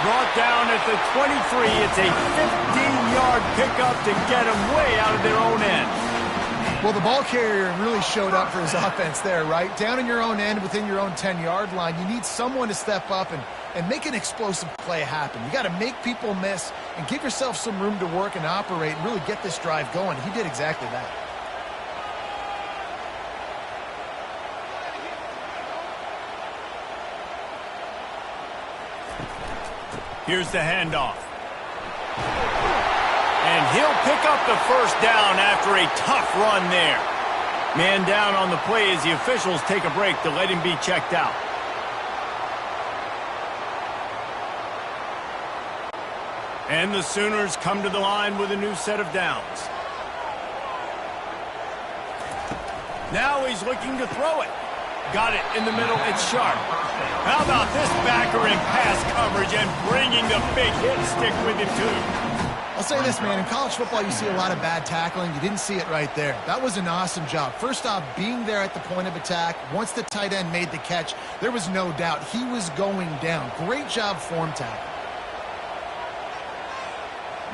Brought down at the 23. It's a 15-yard pickup to get them way out of their own end. Well, the ball carrier really showed up for his offense there, right? Down in your own end, within your own 10-yard line, you need someone to step up and make an explosive play happen. You got to make people miss and give yourself some room to work and operate and really get this drive going. He did exactly that. Here's the handoff. And he'll pick up the first down after a tough run there. Man down on the play as the officials take a break to let him be checked out. And the Sooners come to the line with a new set of downs. Now he's looking to throw it. Got it in the middle. It's Sharp. How about this backer in pass coverage and bringing the big hit stick with him, too? I'll say this, man. In college football, you see a lot of bad tackling. You didn't see it right there. That was an awesome job. First off, being there at the point of attack. Once the tight end made the catch, there was no doubt he was going down. Great job form tackle.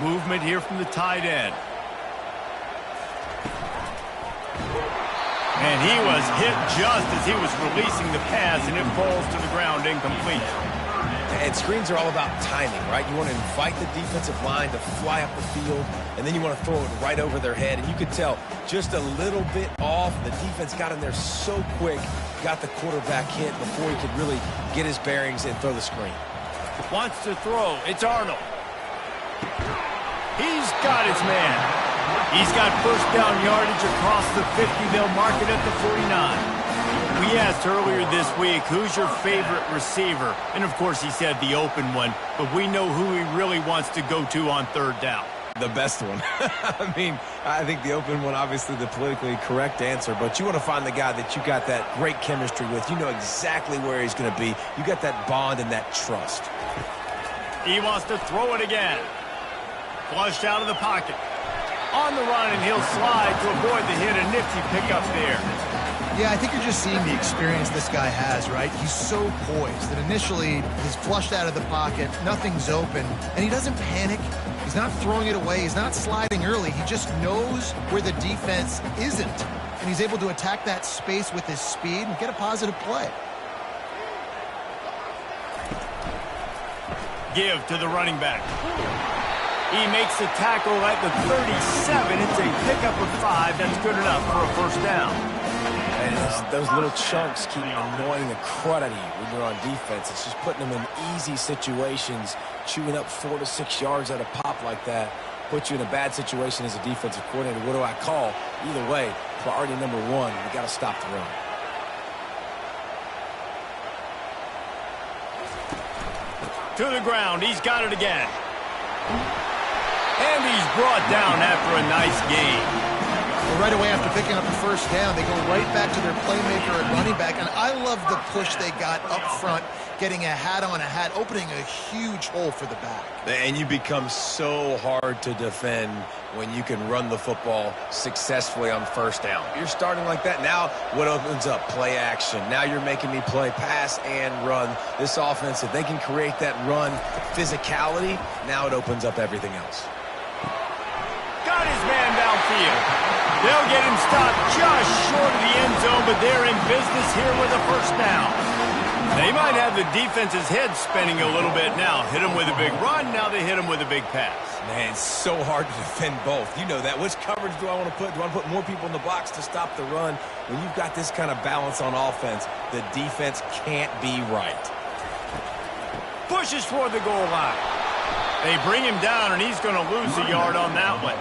Movement here from the tight end. And he was hit just as he was releasing the pass, and it falls to the ground incomplete. And screens are all about timing, right? You want to invite the defensive line to fly up the field, and then you want to throw it right over their head. And you could tell just a little bit off. The defense got in there so quick, got the quarterback hit before he could really get his bearings and throw the screen. Wants to throw. It's Arnold. He's got his man. He's got first down yardage across the 50. They'll mark it at the 49. We asked earlier this week, who's your favorite receiver? And, of course, he said the open one. But we know who he really wants to go to on third down. The best one. I mean, I think the open one, obviously the politically correct answer, but you want to find the guy that you got that great chemistry with. You know exactly where he's going to be. You got that bond and that trust. He wants to throw it again. Flushed out of the pocket. On the run, and he'll slide to avoid the hit. A nifty pickup there. Yeah, I think you're just seeing the experience this guy has, right? He's so poised that initially he's flushed out of the pocket, nothing's open, and he doesn't panic. He's not throwing it away. He's not sliding early. He just knows where the defense isn't, and he's able to attack that space with his speed and get a positive play. Give to the running back. He makes the tackle at the 37. It's a pickup of 5. That's good enough for a first down. And those little chunks keep annoying the crud out of you when you're on defense. It's just putting them in easy situations, chewing up 4 to 6 yards at a pop like that. Puts you in a bad situation as a defensive coordinator. What do I call? Either way, priority number 1, we got to stop the run. To the ground. He's got it again. And he's brought down after a nice gain. Well, right away after picking up the first down, they go right back to their playmaker at running back. And I love the push they got up front, getting a hat on a hat, opening a huge hole for the back. And you become so hard to defend when you can run the football successfully on first down. You're starting like that. Now what opens up? Play action. Now you're making me play pass and run. This offense, if they can create that run physicality, now it opens up everything else. Got his man downfield. They'll get him stopped just short of the end zone, but they're in business here with a first down. They might have the defense's head spinning a little bit now. Hit him with a big run, now they hit him with a big pass. Man, it's so hard to defend both. You know that. Which coverage do I want to put? Do I want to put more people in the box to stop the run? When you've got this kind of balance on offense, the defense can't be right. Pushes toward the goal line. They bring him down, and he's going to lose a yard on that one.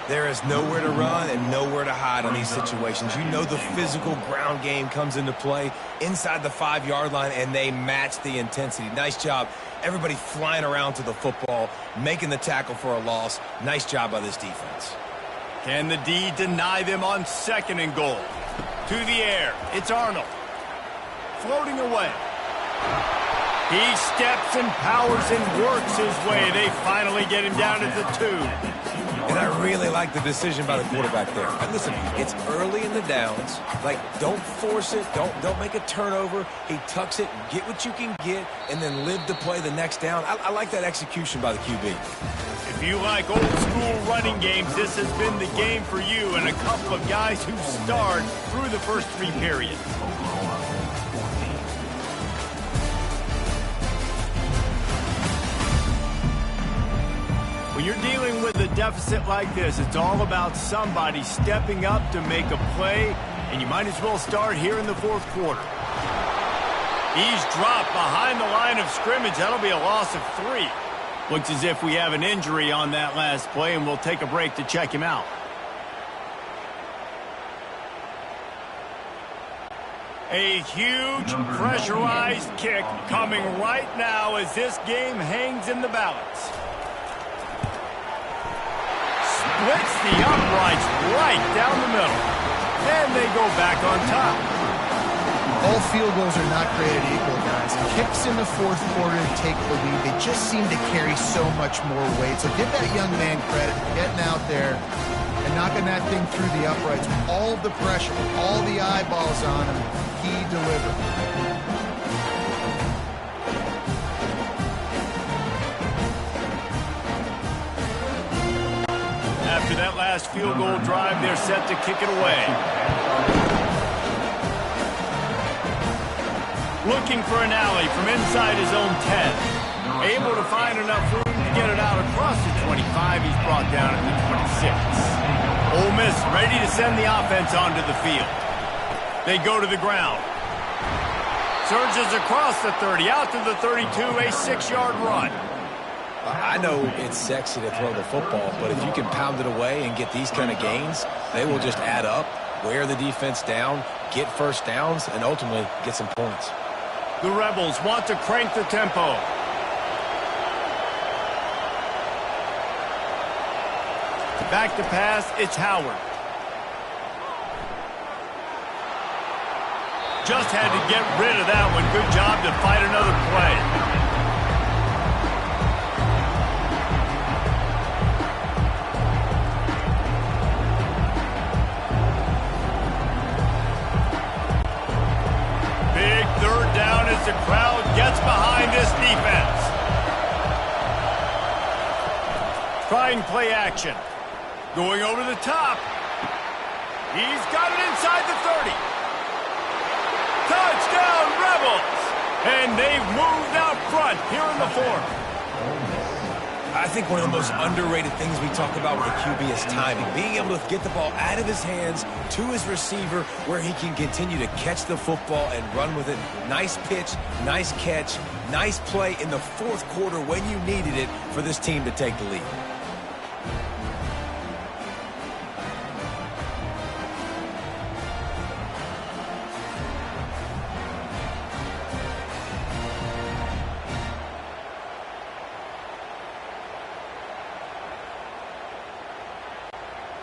There is nowhere to run and nowhere to hide on these situations. You know the physical ground game comes into play inside the 5-yard line, and they match the intensity. Nice job. Everybody flying around to the football, making the tackle for a loss. Nice job by this defense. Can the D deny them on 2nd and goal? To the air. It's Arnold. Floating away. He steps and powers and works his way. They finally get him down at the 2. And I really like the decision by the quarterback there. And listen, it's early in the downs. Like, don't force it. Don't make a turnover. He tucks it, get what you can get, and then live to play the next down. I like that execution by the QB. If you like old school running games, this has been the game for you and a couple of guys who starred through the first 3 periods. When you're dealing with a deficit like this, it's all about somebody stepping up to make a play, and you might as well start here in the 4th quarter. He's dropped behind the line of scrimmage. That'll be a loss of 3. Looks as if we have an injury on that last play, and we'll take a break to check him out. A huge pressurized kick coming right now as this game hangs in the balance. Splits the uprights right down the middle. And they go back on top. All field goals are not created equal, guys. And kicks in the 4th quarter to take the lead, they just seem to carry so much more weight. So give that young man credit for getting out there and knocking that thing through the uprights with all of the pressure, with all the eyeballs on him. He delivered. After that last field goal drive, they're set to kick it away. Looking for an alley from inside his own 10. Able to find enough room to get it out across the 25. He's brought down at the 26. Ole Miss ready to send the offense onto the field. They go to the ground. Surges across the 30, out to the 32, a 6-yard run. I know it's sexy to throw the football, but if you can pound it away and get these kind of gains, they will just add up, wear the defense down, get first downs, and ultimately get some points. The Rebels want to crank the tempo. Back to pass, it's Howard. Just had to get rid of that one. Good job to fight another play. Big third down as the crowd gets behind this defense. Trying play action. Going over the top. He's got it inside the 30. Touchdown, Rebels! And they've moved out front here in the fourth. I think one of the most underrated things we talk about with a QB is timing. Being able to get the ball out of his hands to his receiver where he can continue to catch the football and run with it. Nice pitch, nice catch, nice play in the fourth quarter when you needed it for this team to take the lead.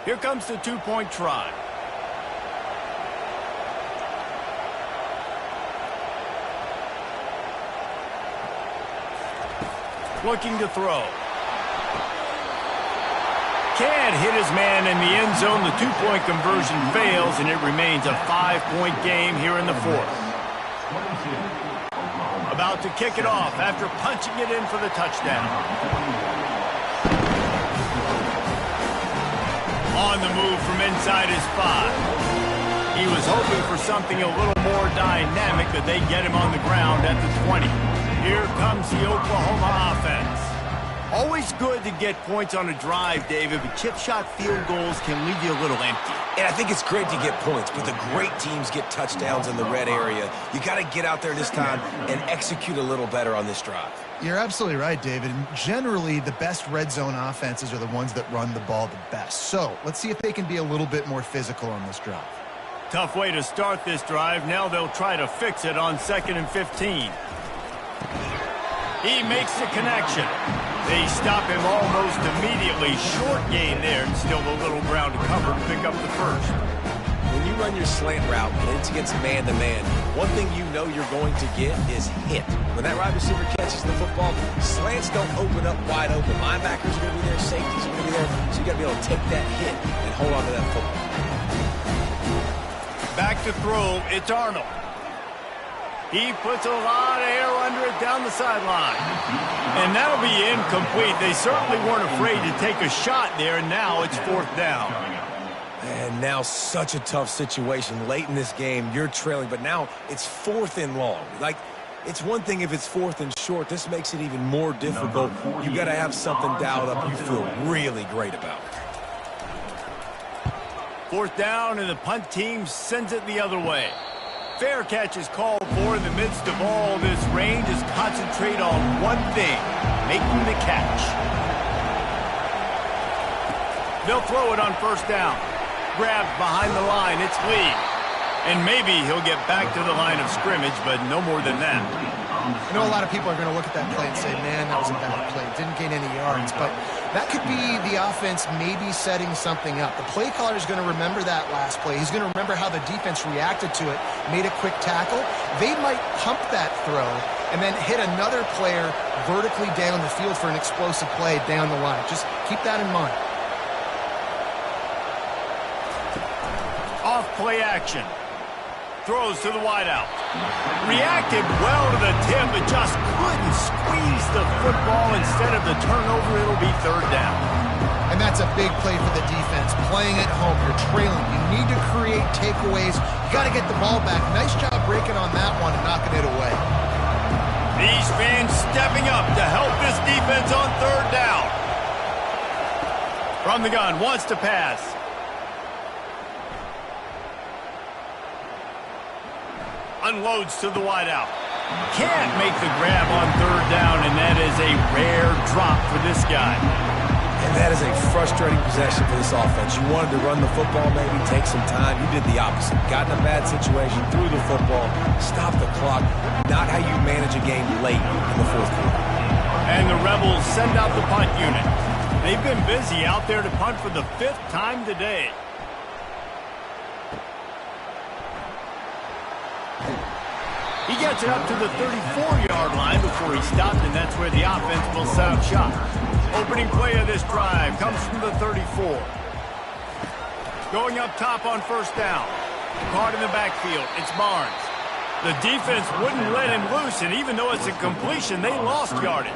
Here comes the two-point try. Looking to throw. Can't hit his man in the end zone. The two-point conversion fails, and it remains a 5-point game here in the fourth. About to kick it off after punching it in for the touchdown. On the move from inside his 5. He was hoping for something a little more dynamic, but they get him on the ground at the 20. Here comes the Oklahoma offense. Always good to get points on a drive, David, but chip shot field goals can leave you a little empty. And I think it's great to get points, but the great teams get touchdowns in the red area. You got to get out there this time and execute a little better on this drive. You're absolutely right, David. And generally, the best red zone offenses are the ones that run the ball the best. So let's see if they can be a little bit more physical on this drive. Tough way to start this drive. Now they'll try to fix it on 2nd and 15. He makes the connection. They stop him almost immediately. Short gain there, and still a little ground to cover to pick up the first. When you run your slant route and it's against man-to-man, one thing you know you're going to get is hit. When that wide receiver catches the football, slants don't open up wide open. Linebackers are going to be there, safeties are going to be there, so you got to be able to take that hit and hold on to that football. Back to throw, it's Arnold. He puts a lot of air under it down the sideline. And that'll be incomplete. They certainly weren't afraid to take a shot there, and now it's 4th down. And now such a tough situation. Late in this game, you're trailing, but now it's 4th and long. Like, it's one thing if it's 4th and short. This makes it even more difficult. You got to have something dialed up you feel really great about. 4th down, and the punt team sends it the other way. Fair catch is called for in the midst of all this rain. Just concentrate on one thing, making the catch. They'll throw it on 1st down. Grabbed behind the line, it's Lee. And maybe he'll get back to the line of scrimmage, but no more than that. I know a lot of people are going to look at that play and say, man, that was a bad play. Didn't gain any yards, but that could be the offense maybe setting something up. The play caller is going to remember that last play. He's going to remember how the defense reacted to it, made a quick tackle. They might pump that throw and then hit another player vertically down the field for an explosive play down the line. Just keep that in mind. Off play action. Throws to the wideout. Reacted well to the tip, but just couldn't squeeze the football. Instead of the turnover, it'll be 3rd down. And that's a big play for the defense. Playing at home, you're trailing. You need to create takeaways. You got to get the ball back. Nice job breaking on that one and knocking it away. These fans stepping up to help this defense on 3rd down. From the gun, wants to pass. Unloads to the wideout. Can't make the grab on 3rd down, and that is a rare drop for this guy. And that is a frustrating possession for this offense. You wanted to run the football, maybe take some time. You did the opposite. Got in a bad situation, threw the football, stopped the clock. Not how you manage a game late in the 4th quarter. And the Rebels send out the punt unit. They've been busy out there to punt for the 5th time today. He gets it up to the 34-yard line before he stopped, and that's where the offense will set up shop. Opening play of this drive comes from the 34. Going up top on first down. Caught in the backfield. It's Barnes. The defense wouldn't let him loose, and even though it's a completion, they lost yardage.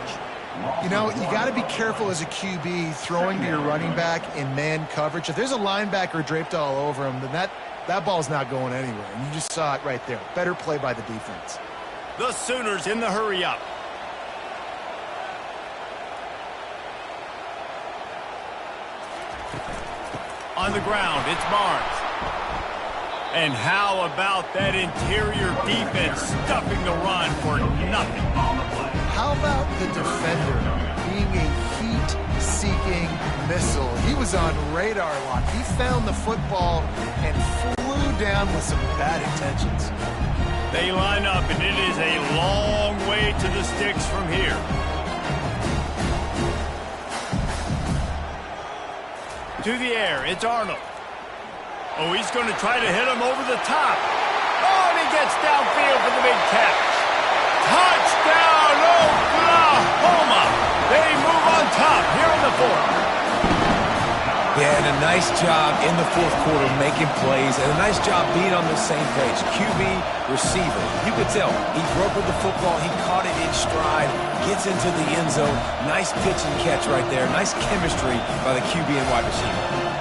You know, you got to be careful as a QB throwing to your running back in man coverage. If there's a linebacker draped all over him, then that ball's not going anywhere. And you just saw it right there. Better play by the defense. The Sooners in the hurry-up. On the ground, it's Barnes. And how about that interior defense stuffing the run for nothing? How about the defender being a heat-seeking missile? He was on radar lock. He found the football and flew down with some bad intentions. They line up, and it is a long way to the sticks from here. To the air, it's Arnold. Oh, he's going to try to hit him over the top. Oh, and he gets downfield for the big catch. Touchdown, Oklahoma! They move on top here in the 4th. Yeah, and a nice job in the 4th quarter making plays, and a nice job being on the same page. QB, receiver. You could tell he broke with the football. He caught it in stride, gets into the end zone. Nice pitch and catch right there. Nice chemistry by the QB and wide receiver.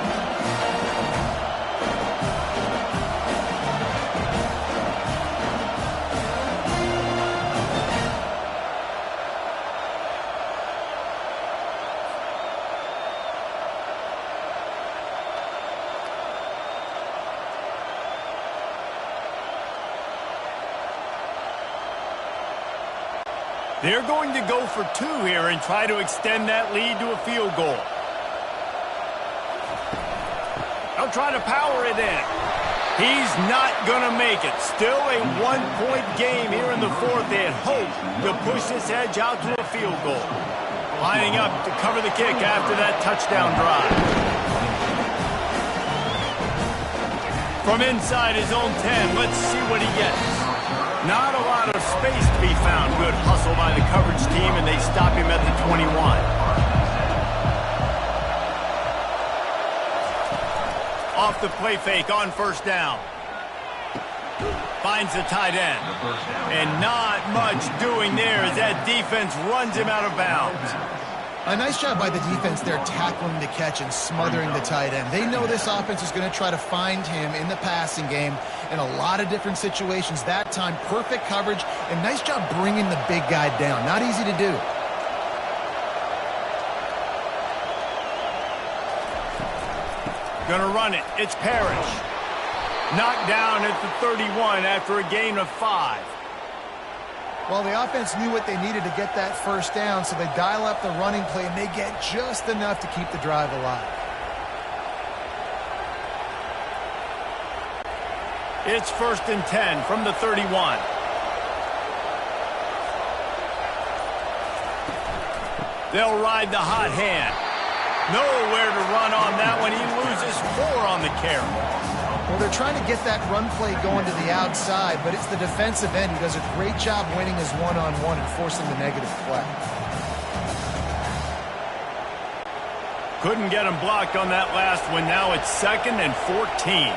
They're going to go for 2 here and try to extend that lead to a field goal. They'll try to power it in. He's not going to make it. Still a 1-point game here in the 4th. They had hoped to push this edge out to a field goal. Lining up to cover the kick after that touchdown drive. From inside his own 10, let's see what he gets. Not a lot of space to be found. Good hustle by the coverage team, and they stop him at the 21. Off the play fake on first down. Finds the tight end. And not much doing there as that defense runs him out of bounds. A nice job by the defense there tackling the catch and smothering the tight end. They know this offense is going to try to find him in the passing game in a lot of different situations. That time, perfect coverage, and nice job bringing the big guy down. Not easy to do. Gonna run it. It's Parrish. Knocked down at the 31 after a gain of 5. Well, the offense knew what they needed to get that first down, so they dial up the running play, and they get just enough to keep the drive alive. It's 1st and 10 from the 31. They'll ride the hot hand. Nowhere to run on that one. He loses 4 on the carry. Well, they're trying to get that run play going to the outside, but it's the defensive end who does a great job winning his one-on-one and forcing the negative play. Couldn't get him blocked on that last one. Now it's 2nd and 14.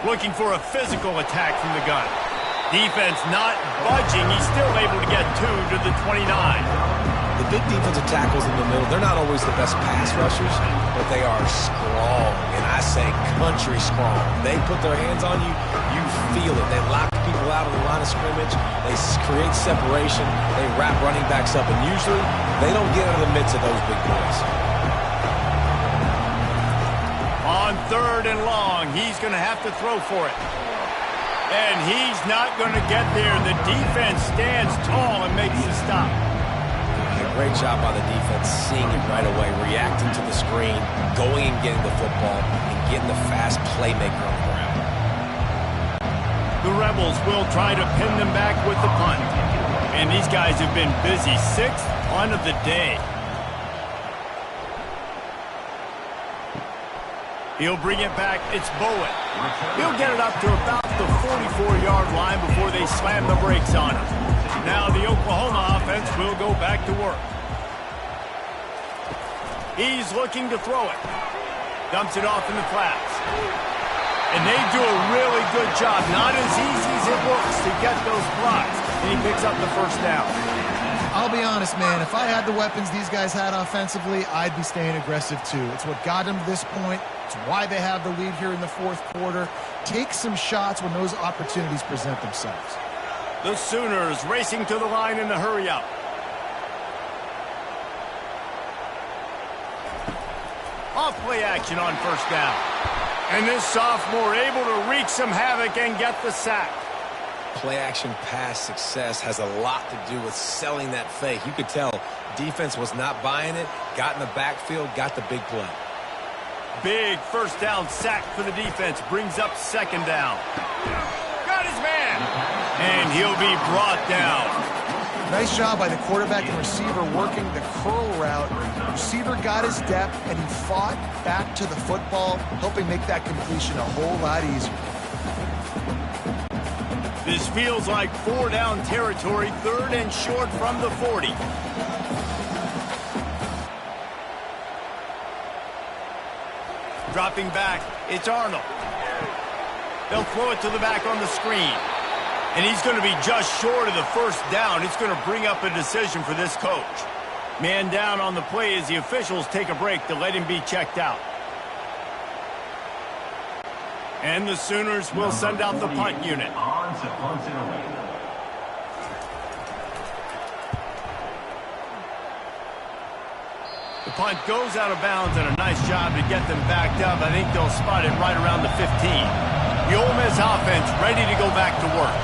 Looking for a physical attack from the gun. Defense not budging. He's still able to get 2 to the 29. The big defensive tackles in the middle, they're not always the best pass rushers, but they are strong, and I say country strong. They put their hands on you, you feel it. They lock people out of the line of scrimmage. They create separation. They wrap running backs up, and usually they don't get out of the midst of those big boys. On 3rd and long, he's going to have to throw for it. And he's not going to get there. The defense stands tall and makes the stop. Great job by the defense, seeing it right away, reacting to the screen, going and getting the football, and getting the fast playmaker on the ground. The Rebels will try to pin them back with the punt. And these guys have been busy. 6th punt of the day. He'll bring it back. It's Bowen. He'll get it up to about the 44-yard line before they slam the brakes on him. Now the Oklahoma offense will go back to work. He's looking to throw it. Dumps it off in the flats. And they do a really good job. Not as easy as it looks to get those blocks. And he picks up the first down. I'll be honest, man. If I had the weapons these guys had offensively, I'd be staying aggressive too. It's what got them to this point. It's why they have the lead here in the fourth quarter. Take some shots when those opportunities present themselves. The Sooners racing to the line in the hurry-up. Off-play action on first down. And this sophomore able to wreak some havoc and get the sack. Play-action pass success has a lot to do with selling that fake. You could tell defense was not buying it, got in the backfield, got the big play. Big first down sack for the defense. Brings up second down. Got his man. And he'll be brought down. Nice job by the quarterback and receiver working the curl route. Receiver got his depth, and he fought back to the football, helping make that completion a whole lot easier. This feels like 4-down territory, 3rd and short from the 40. Dropping back, it's Arnold. They'll throw it to the back on the screen. And he's going to be just short of the first down. It's going to bring up a decision for this coach. Man down on the play as the officials take a break to let him be checked out. And the Sooners will send out the punt unit. The punt goes out of bounds, and a nice job to get them backed up. I think they'll spot it right around the 15. The Ole Miss offense ready to go back to work.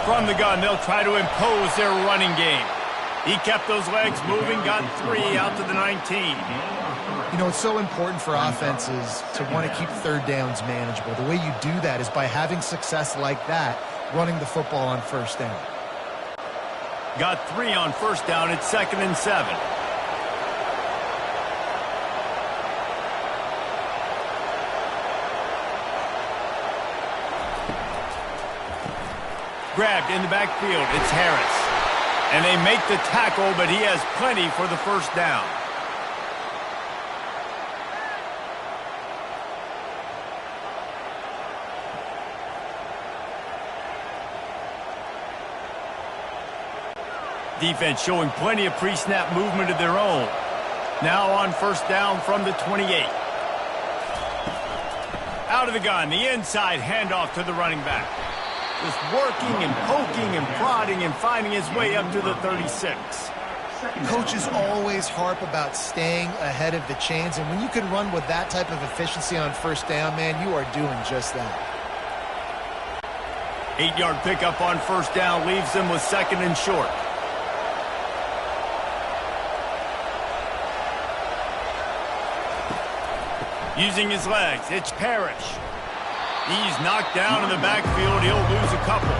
From the gun, they'll try to impose their running game. He kept those legs moving, got 3 out to the 19. You know, it's so important for offenses to want to keep third downs manageable. The way you do that is by having success like that, running the football on first down. Got 3 on first down. It's 2nd and 7. Grabbed in the backfield. It's Harris. And they make the tackle, but he has plenty for the first down. Defense showing plenty of pre-snap movement of their own. Now on first down from the 28. Out of the gun, the inside handoff to the running back. Just working and poking and prodding and finding his way up to the 36. Coaches always harp about staying ahead of the chains, and when you can run with that type of efficiency on first down, man, you are doing just that. 8-yard pickup on first down leaves them with 2nd and short. Using his legs, it's Parrish. He's knocked down in the backfield. He'll lose a couple.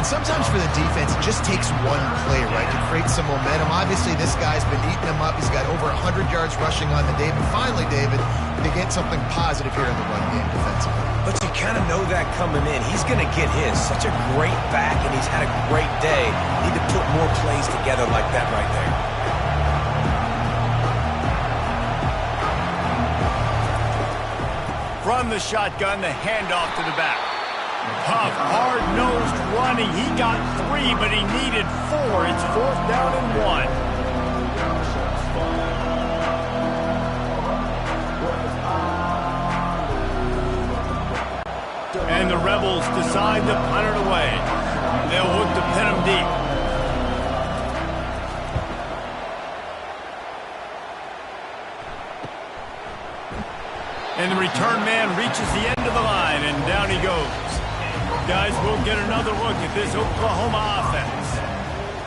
And sometimes for the defense, it just takes one play, right, to create some momentum. Obviously, this guy's been eating them up. He's got over 100 yards rushing on the day. But finally, David, they get something positive here in the run game defensively. But you kind of know that coming in. He's going to get his. Such a great back, and he's had a great day. Need to put more plays together like that right there. From the shotgun, the handoff to the back. Tough, hard-nosed running. He got 3, but he needed 4. It's 4th down and 1. And the Rebels decide to punt it away. They'll look to pin him deep. And the return man reaches the end of the line, and down he goes. Guys, we'll get another look at this Oklahoma offense.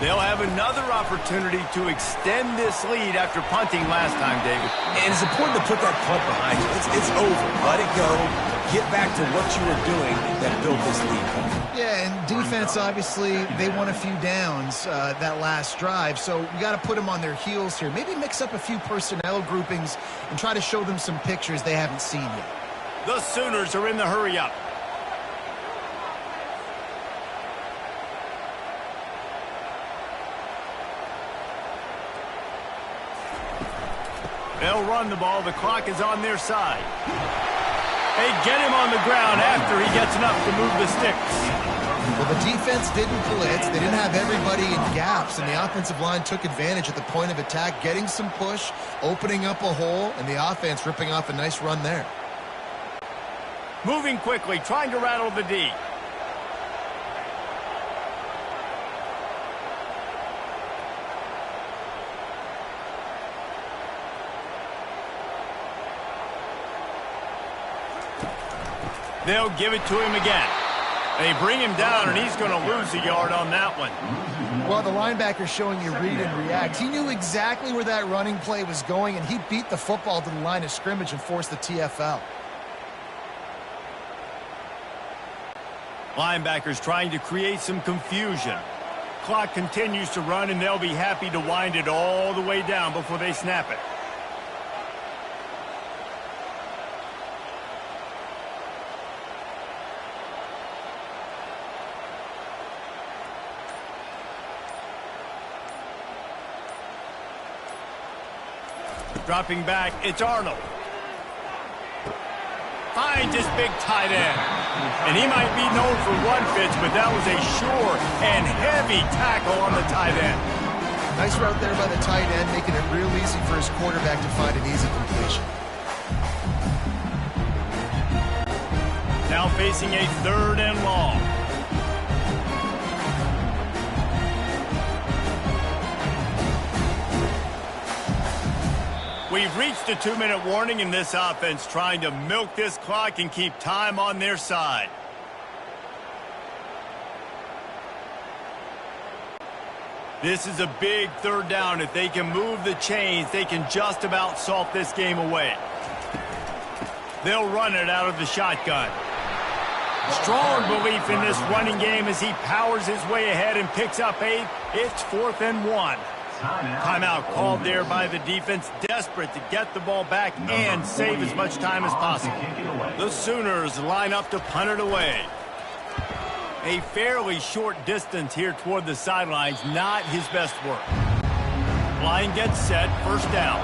They'll have another opportunity to extend this lead after punting last time, David. And it's important to put that punt behind you. It's over. Let it go. get back to what you were doing that built this lead. Yeah, and defense, obviously, they won a few downs that last drive, so we got to put them on their heels here. Maybe mix up a few personnel groupings and try to show them some pictures they haven't seen yet. The Sooners are in the hurry-up. They'll run the ball. The clock is on their side. They get him on the ground after he gets enough to move the sticks. Well, the defense didn't blitz. They didn't have everybody in gaps, and the offensive line took advantage at the point of attack, getting some push, opening up a hole, and the offense ripping off a nice run there. Moving quickly, trying to rattle the D. They'll give it to him again. They bring him down, and he's going to lose a yard on that one. Well, the linebacker's showing you read and react. He knew exactly where that running play was going, and he beat the football to the line of scrimmage and forced the TFL. Linebackers trying to create some confusion. Clock continues to run, and they'll be happy to wind it all the way down before they snap it. Dropping back, it's Arnold. Finds his big tight end. And he might be known for one pitch, but that was a sure and heavy tackle on the tight end. Nice route there by the tight end, making it real easy for his quarterback to find an easy completion. Now facing a 3rd and long. We've reached a 2-minute warning in this offense, trying to milk this clock and keep time on their side. This is a big 3rd down. If they can move the chains, they can just about salt this game away. They'll run it out of the shotgun. Strong belief in this running game as he powers his way ahead and picks up 8. It's 4th and 1. Timeout called there by the defense, desperate to get the ball back and save as much time as possible. The Sooners line up to punt it away. A fairly short distance here toward the sidelines, not his best work. Line gets set, 1st down.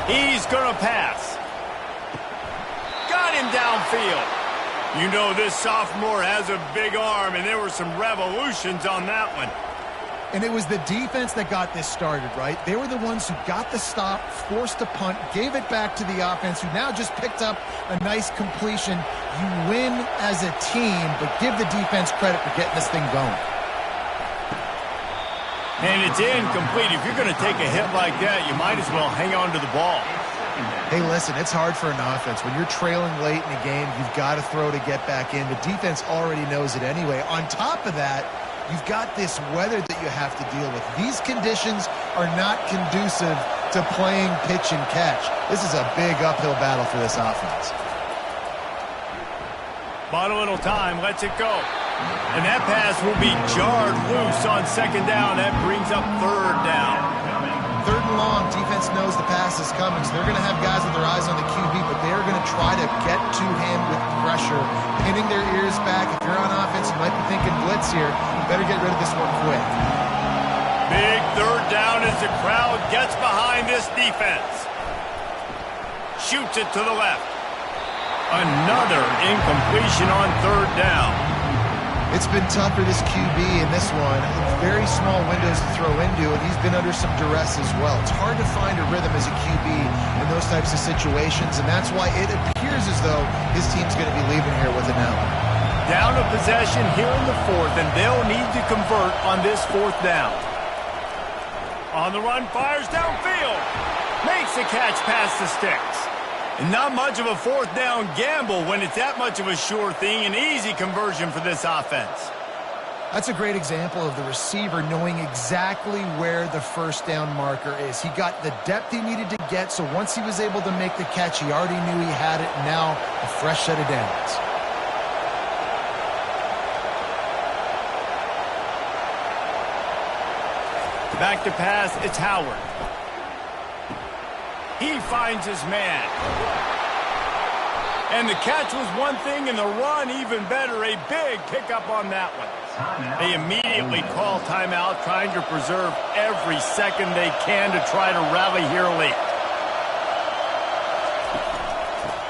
He's going to pass. Got him downfield. You know this sophomore has a big arm, and there were some revolutions on that one. And it was the defense that got this started, right? They were the ones who got the stop, forced a punt, gave it back to the offense, who now just picked up a nice completion. You win as a team, but give the defense credit for getting this thing going. And it's incomplete. If you're going to take a hit like that, you might as well hang on to the ball. Hey, listen, it's hard for an offense. When you're trailing late in a game, you've got to throw to get back in. The defense already knows it anyway. On top of that, you've got this weather that you have to deal with. These conditions are not conducive to playing pitch and catch. This is a big uphill battle for this offense. Bought a little time, lets it go. And that pass will be jarred loose on 2nd down. That brings up 3rd down. 3rd and long, defense knows the pass is coming, so they're going to have guys with their eyes on the QB, but they're going to try to get to him with pressure, pinning their ears back. If you're on offense, you might be thinking blitz here. You better get rid of this one quick. Big 3rd down as the crowd gets behind this defense. Shoots it to the left. Another incompletion on 3rd down. It's been tough for this QB in this one. Very small windows to throw into, and he's been under some duress as well. It's hard to find a rhythm as a QB in those types of situations, and that's why it appears as though his team's going to be leaving here with an L. Down a possession here in the 4th, and they'll need to convert on this 4th down. On the run, fires downfield. Makes the catch past the sticks. And not much of a 4th down gamble when it's that much of a sure thing. An easy conversion for this offense. That's a great example of the receiver knowing exactly where the first down marker is. He got the depth he needed to get, so once he was able to make the catch, he already knew he had it, and now a fresh set of downs. Back to pass, it's Howard. He finds his man. And the catch was one thing, and the run even better. A big pickup on that one. They immediately call timeout, trying to preserve every second they can to try to rally here late.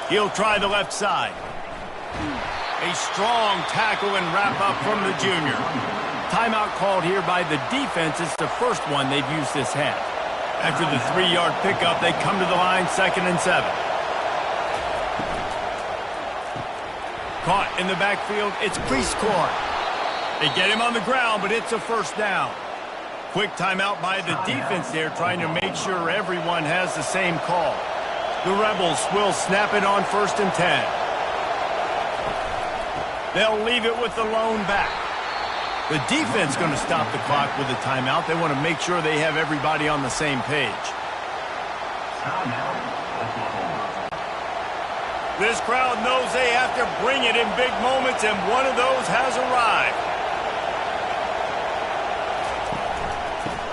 He'll try the left side. A strong tackle and wrap up from the junior. Timeout called here by the defense. It's the first one they've used this half. After the 3-yard pickup, they come to the line, 2nd and 7. Caught in the backfield, it's Cleescore. They get him on the ground, but it's a first down. Quick timeout by the defense there, trying to make sure everyone has the same call. The Rebels will snap it on 1st and 10. They'll leave it with the lone back. The defense going to stop the clock with a timeout. They want to make sure they have everybody on the same page. This crowd knows they have to bring it in big moments, and one of those has arrived.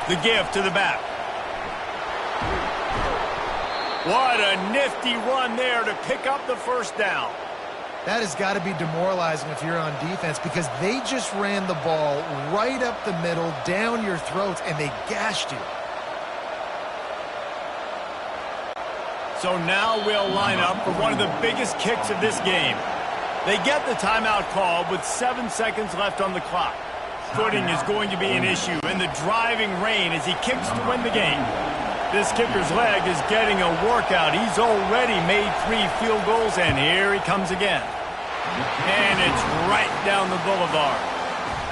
The give to the back. What a nifty run there to pick up the first down. That has got to be demoralizing if you're on defense, because they just ran the ball right up the middle, down your throats, and they gashed you. So now we'll line up for one of the biggest kicks of this game. They get the timeout call with 7 seconds left on the clock. Footing is going to be an issue in the driving rain as he kicks to win the game. This kicker's leg is getting a workout. He's already made 3 field goals, and here he comes again. And it's right down the boulevard.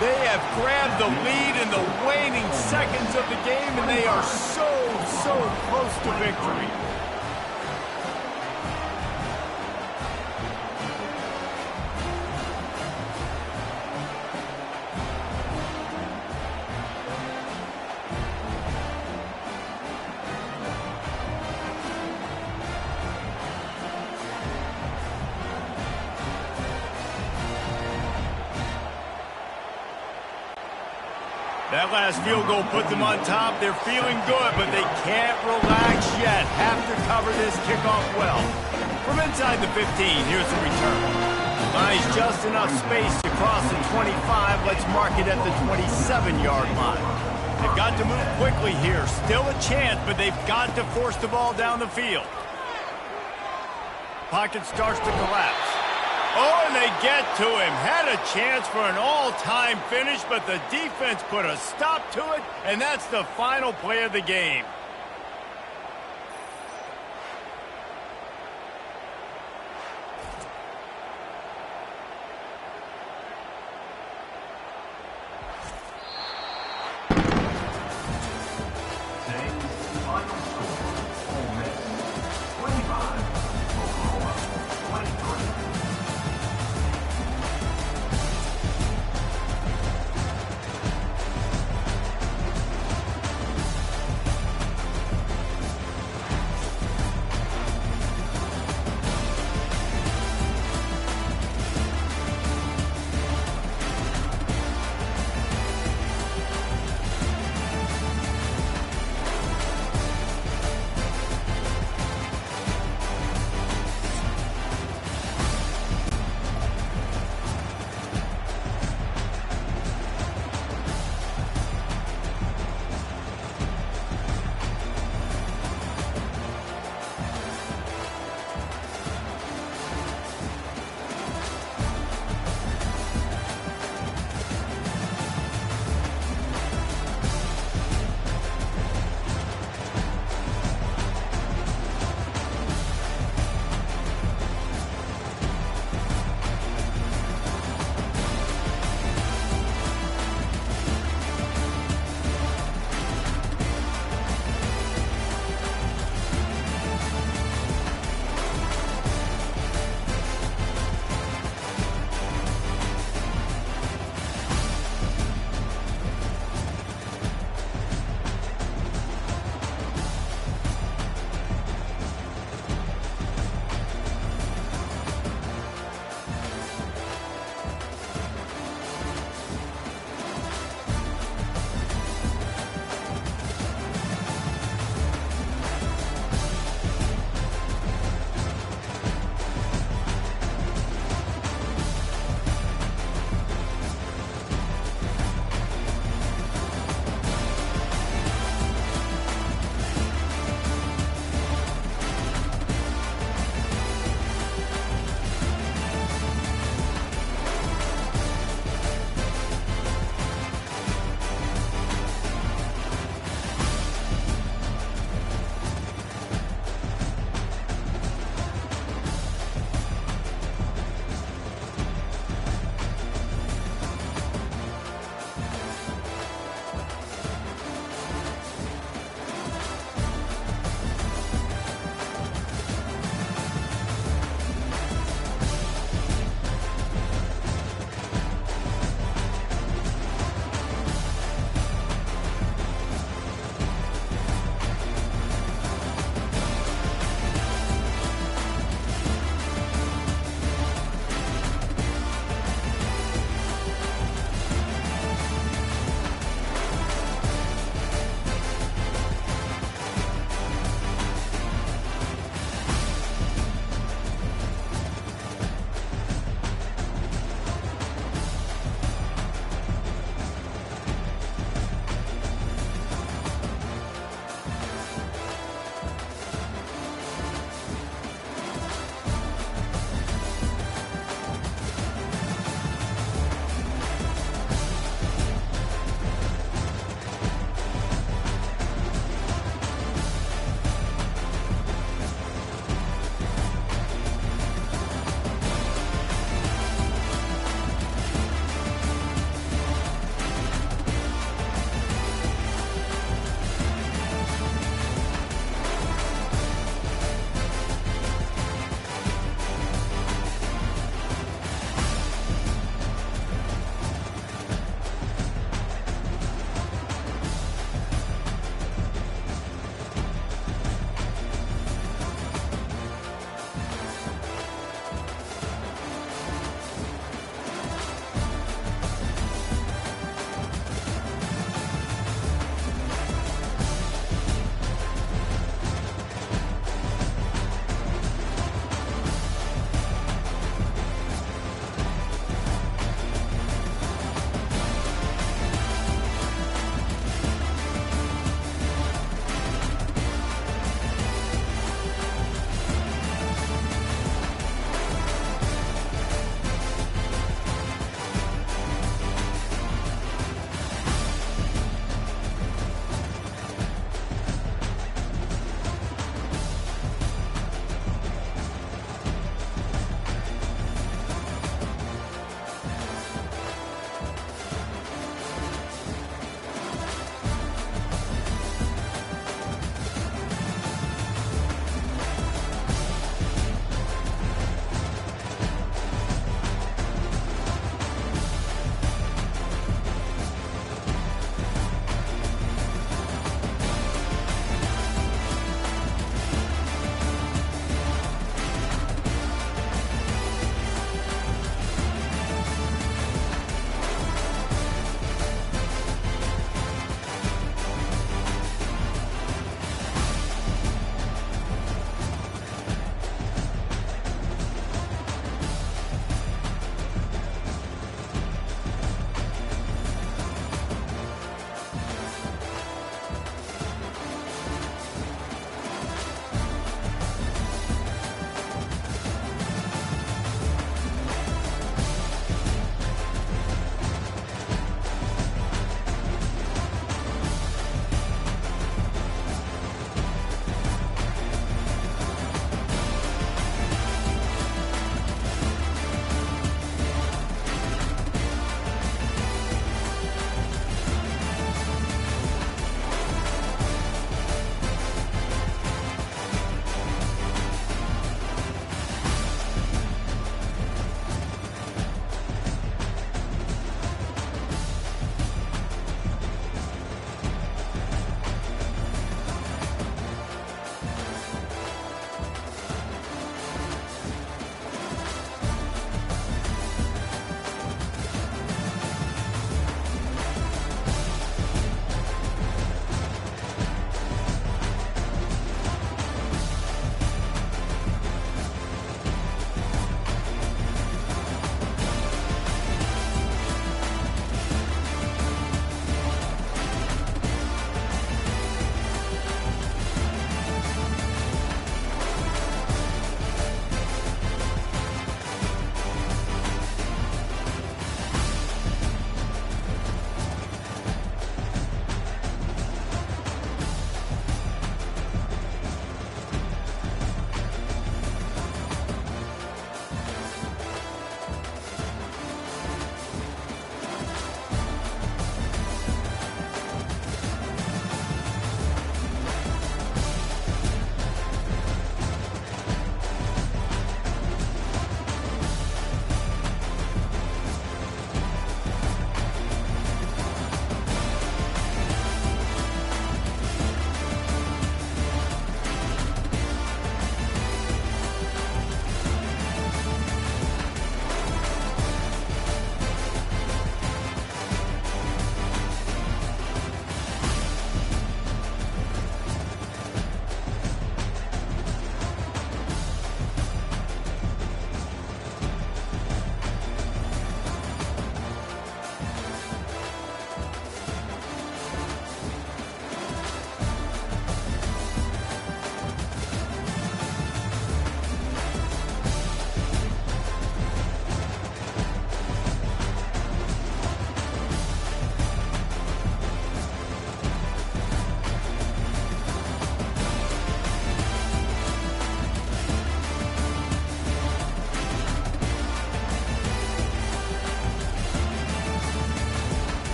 They have grabbed the lead in the waning seconds of the game, and they are so close to victory. That last field goal put them on top. They're feeling good, but they can't relax yet. Have to cover this kickoff well. From inside the 15, here's the return. Buys just enough space to cross the 25. Let's mark it at the 27-yard line. They've got to move quickly here. Still a chance, but they've got to force the ball down the field. Pocket starts to collapse. Oh, and they get to him. Had a chance for an all-time finish, but the defense put a stop to it, and that's the final play of the game.